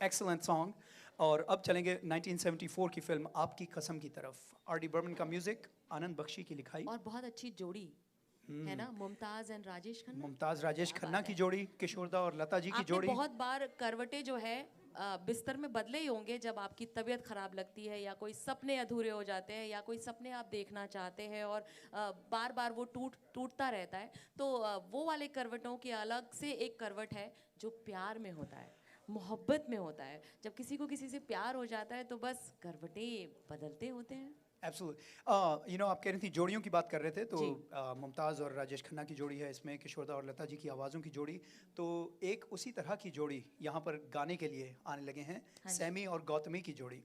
Excellent song. और अब चलेंगे 1974 की फिल्म आपकी कसम की तरफ. R.D. बर्मन का म्यूजिक, आनंद बख्शी की लिखाई. और बहुत अच्छी जोड़ी है ना, मुमताज एंड राजेश खन्ना। मुमताज राजेश क्या खन्ना बात की है। जोड़ी, किशोरदा और लता जी की आपने जोड़ी. बहुत बार करवटें जो है बिस्तर में बदले ही होंगे जब आपकी तबीयत खराब लगती है या कोई सपने अधूरे हो जाते हैं या कोई सपने आप देखना चाहते हैं और बार बार वो टूटता रहता है, तो वो वाले करवटों की अलग से एक करवट है जो प्यार में होता है, मोहब्बत में होता है। जब किसी को किसी से प्यार हो जाता है तो बस करवटें बदलते होते हैं। Absolutely. You know, आप कह रही थी जोड़ियों की बात कर रहे थे, तो जी। मुमताज़ और राजेश खन्ना की जोड़ी है इसमें, किशोरदा और लता जी की आवाज़ों की जोड़ी, तो एक उसी तरह की जोड़ी यहाँ पर गाने के लिए आने लगे हैं, हाँ जी। सैमी और गौतमी की जोड़ी.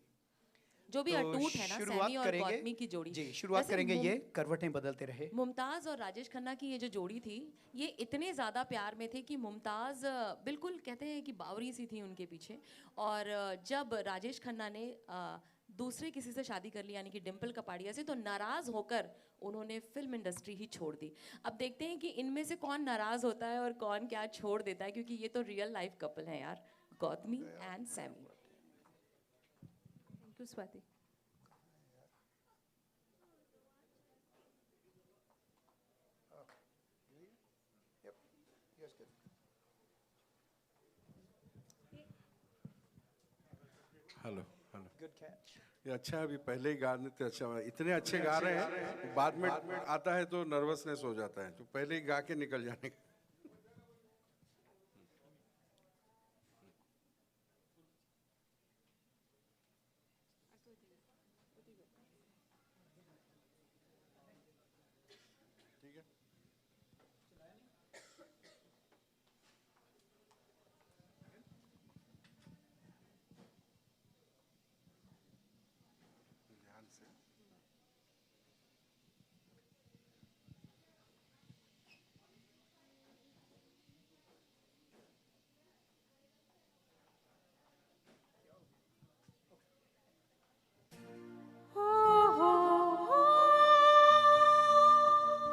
जो भी अटूट है ना सैमी और गौतमी की जोड़ी। जी, शुरुआत वैसे करेंगे ये करवटें बदलते रहे। मुमताज़ और राजेश खन्ना की ये जो जोड़ी थी, ये इतने ज़्यादा प्यार में थे कि मुमताज़ बिल्कुल कहते हैं कि बावरी सी थी उनके पीछे, और जब राजेश खन्ना ने दूसरे किसी से शादी कर ली यानी कि डिम्पल कपाड़िया से, तो नाराज़ होकर उन्होंने फिल्म इंडस्ट्री ही छोड़ दी। अब देखते हैं कि इनमें से कौन नाराज़ होता है और कौन क्या छोड़ देता है, क्योंकि ये तो रियल लाइफ कपल हैं यार, Gautami and Sammy. Thank you Swati. Hello hello. Good catch. ये अच्छा है, अभी पहले ही गाने तो अच्छा, इतने अच्छे गा रहे हैं, बाद में आता है तो नर्वसनेस हो जाता है, तो पहले ही गा के निकल जाने का। ठीक है। ध्यान से।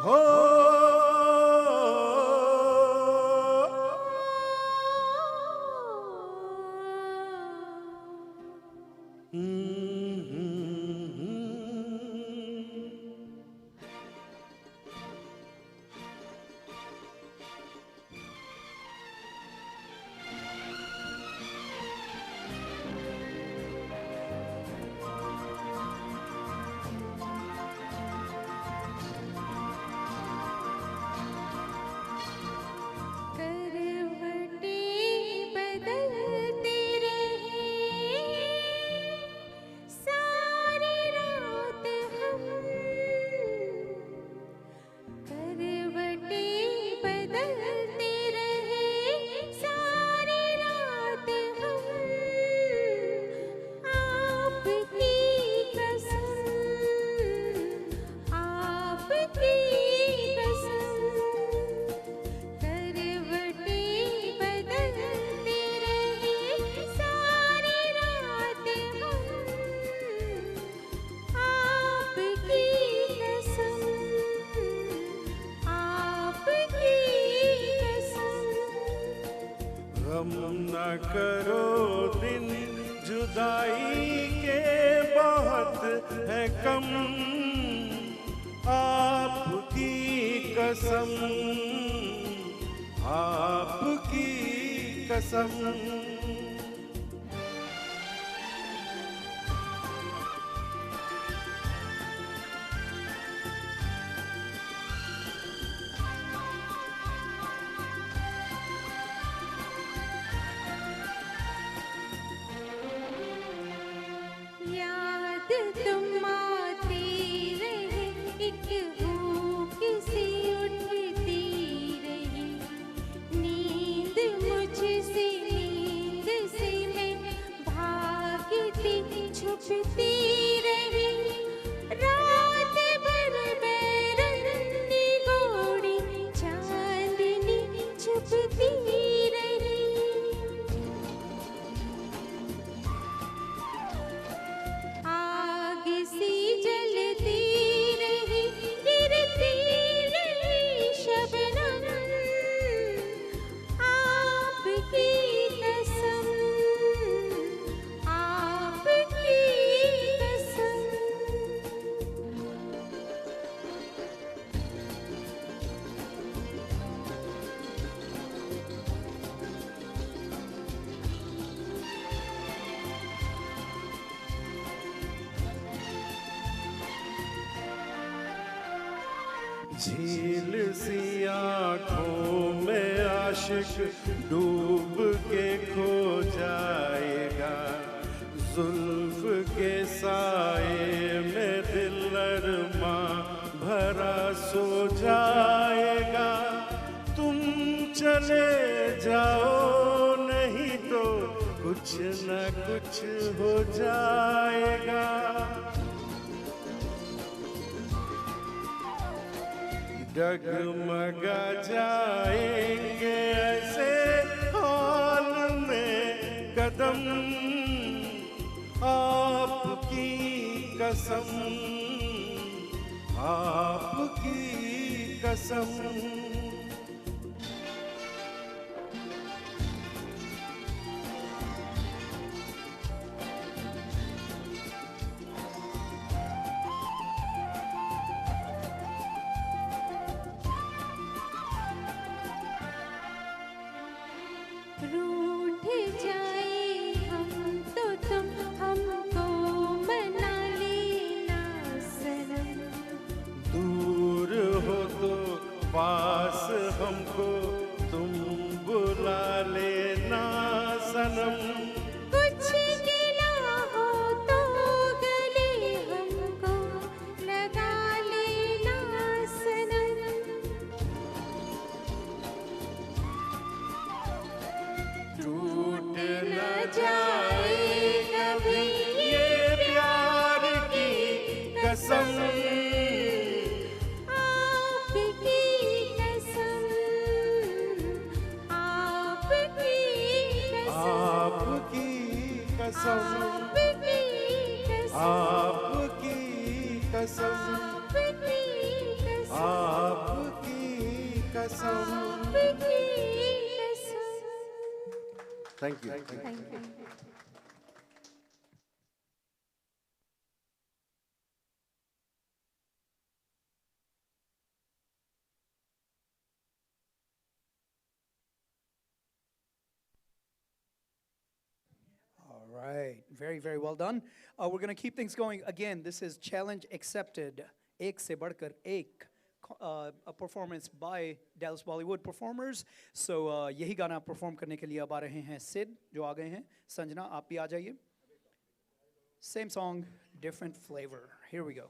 हो करवटें बदलते रहे सारी रात हम, करवटें बदलते रहे सारी रात हम, आपकी कसम, आपकी कसम, करवटें बदलते रहे सारी रात हम, आपकी कसम, आपकी कसम। गम न करो दिन जुदाई के बहुत है कम, आपकी कसम, आपकी कसम। याद तुम आती रहे, एक भूख सी उठती रही, नींद मुझसे नींद से मैं भागती छुपती रही, रात भर बैरंगी गोरी चांदनी छुपती रही। आग सी जलती रही, गिरती रही शबनम, आपकी कसम, आपकी कसम। झील सी आँखों में आशिक डूब के खो जाएगा, जुल्फ के साए में दिल अरमा भरा सो जाएगा। तुम चले जाओ नहीं तो कुछ न कुछ हो जाएगा। डगमगा जाएंगे ऐसे हाल में कदम, आपकी कसम, आपकी कसम। रूठ जाए हम तो तुम हमको मना लेना सनम। दूर हो तो पास हमको तुम बुला लेना सनम। कुछ गिला हो तो गले हमको लगा लेना सनम। टूट न जाए कभी ये प्यार की कसम, आपकी कसम, आपकी कसम, आपकी कसम, आपकी कसम, आपकी कसम, आपकी कसम, आपकी कसम। आपकी कसम। Thank you. Thank you. All right, very, very well done. We're going to keep things going. Again, this is challenge accepted. एक से बढ़कर एक a performance by Dallas Bollywood performers. So यही गाना perform करने के लिए अब आ रहे हैं सिड जो आ गए हैं. संजना आप भी आ जाइए. Same song, different flavor. Here we go.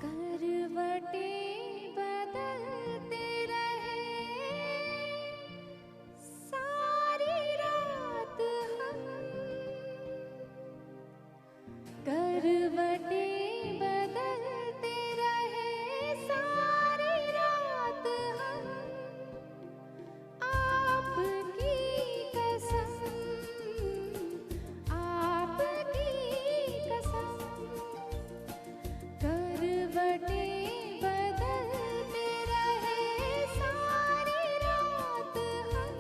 करवटें बदलते रहे सारी रात हम, करवटें बदलते रहे सारी रात हम, आपकी कसम, आपकी कसम। करवटें बदलते रहे सारी रात हम,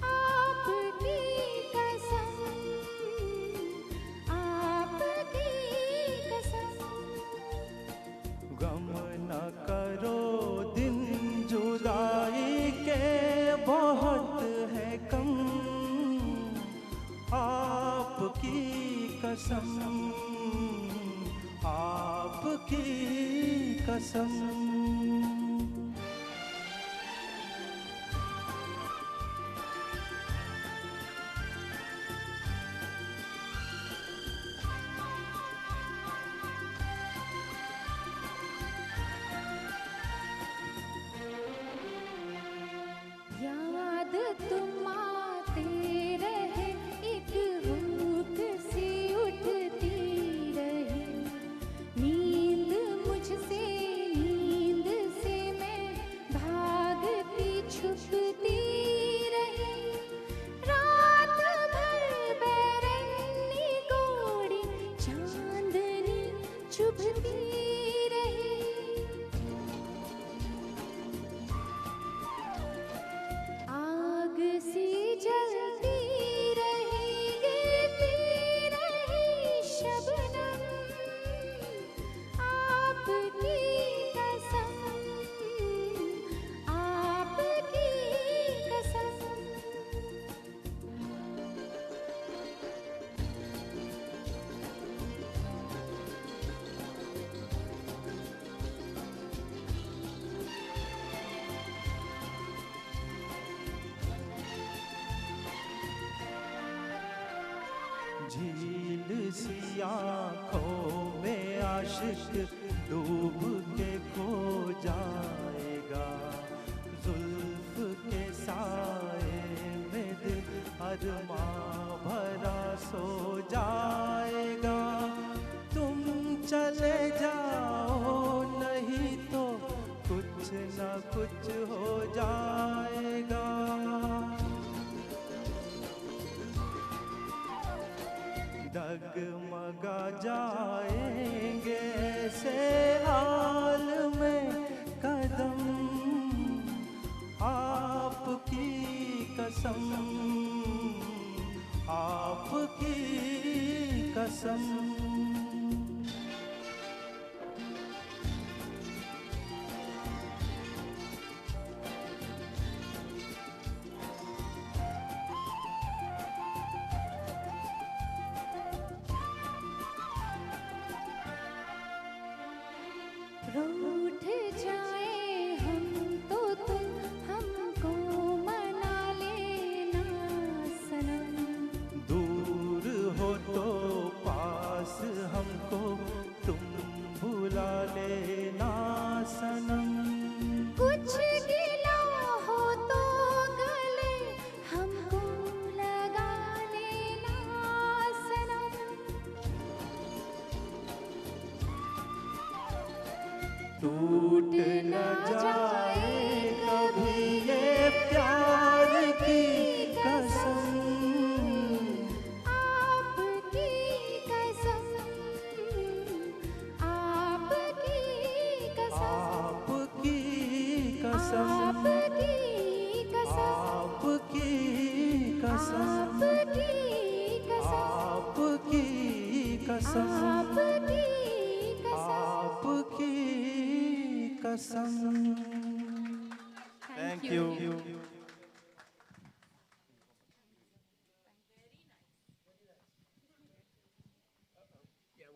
आपकी कसम, आपकी कसम। गम न करो दिन जुदाई के बहुत है कम, आपकी कसम, आपकी कसम। याद तुम आते रहे, एक भूख सी उठती रही, नींद मुझसे, नींद से मैं भागती छुपती रही, रात भर बैरंगी गोरी चांद झील सी आँखों में आशिक डूब के खो जाएगा, जुल्फ के साए में दिल अरमां भरा सो जाएगा। तुम चले जाओ नहीं तो कुछ न कुछ हो जाएगा। डगमगा जाएंगे ऐसे हाल में कदम, आपकी कसम, आपकी कसम। रूठ जाए हम तो तुम हमको मना लेना सनम, दूर हो तो पास हमको तुम भुला लेना सनम। कुछ गिला हो तो गले हमको लगा लेना सनम। टूट न जाए कभी ये प्यार की कसम, आपकी कसम, आपकी कसम, आपकी कसम, आपकी कसम, आपकी कसम, आपकी कसम, आपकी कसम, आपकी कसम। आपकी कसम। Thank Thank you. Yeah,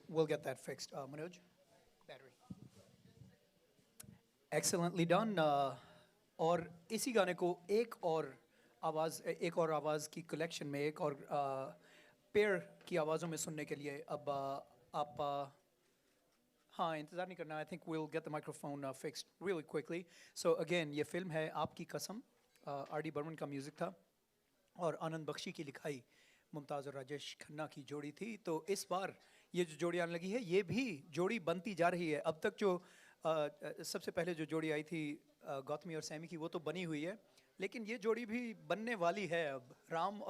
we'll get that fixed. Manoj, battery. Excellently done. और इसी गाने को एक और आवाज़ की कलेक्शन में एक और पेयर की आवाज़ों में सुनने के लिए अब आप हाँ इंतज़ार नहीं करना। I think will get the microphone fixed really quickly. So again ये फिल्म है आपकी कसम, आर.डी. बर्मन का म्यूज़िक था और आनंद बख्शी की लिखाई मुमताज़ और राजेश खन्ना की जोड़ी थी। तो इस बार ये जो जोड़ी आने लगी है ये भी जोड़ी बनती जा रही है। अब तक जो सबसे पहले जो जोड़ी आई थी गौतमी और सैमी की वो तो बनी हुई है, लेकिन ये जोड़ी भी बनने वाली है अब। राम और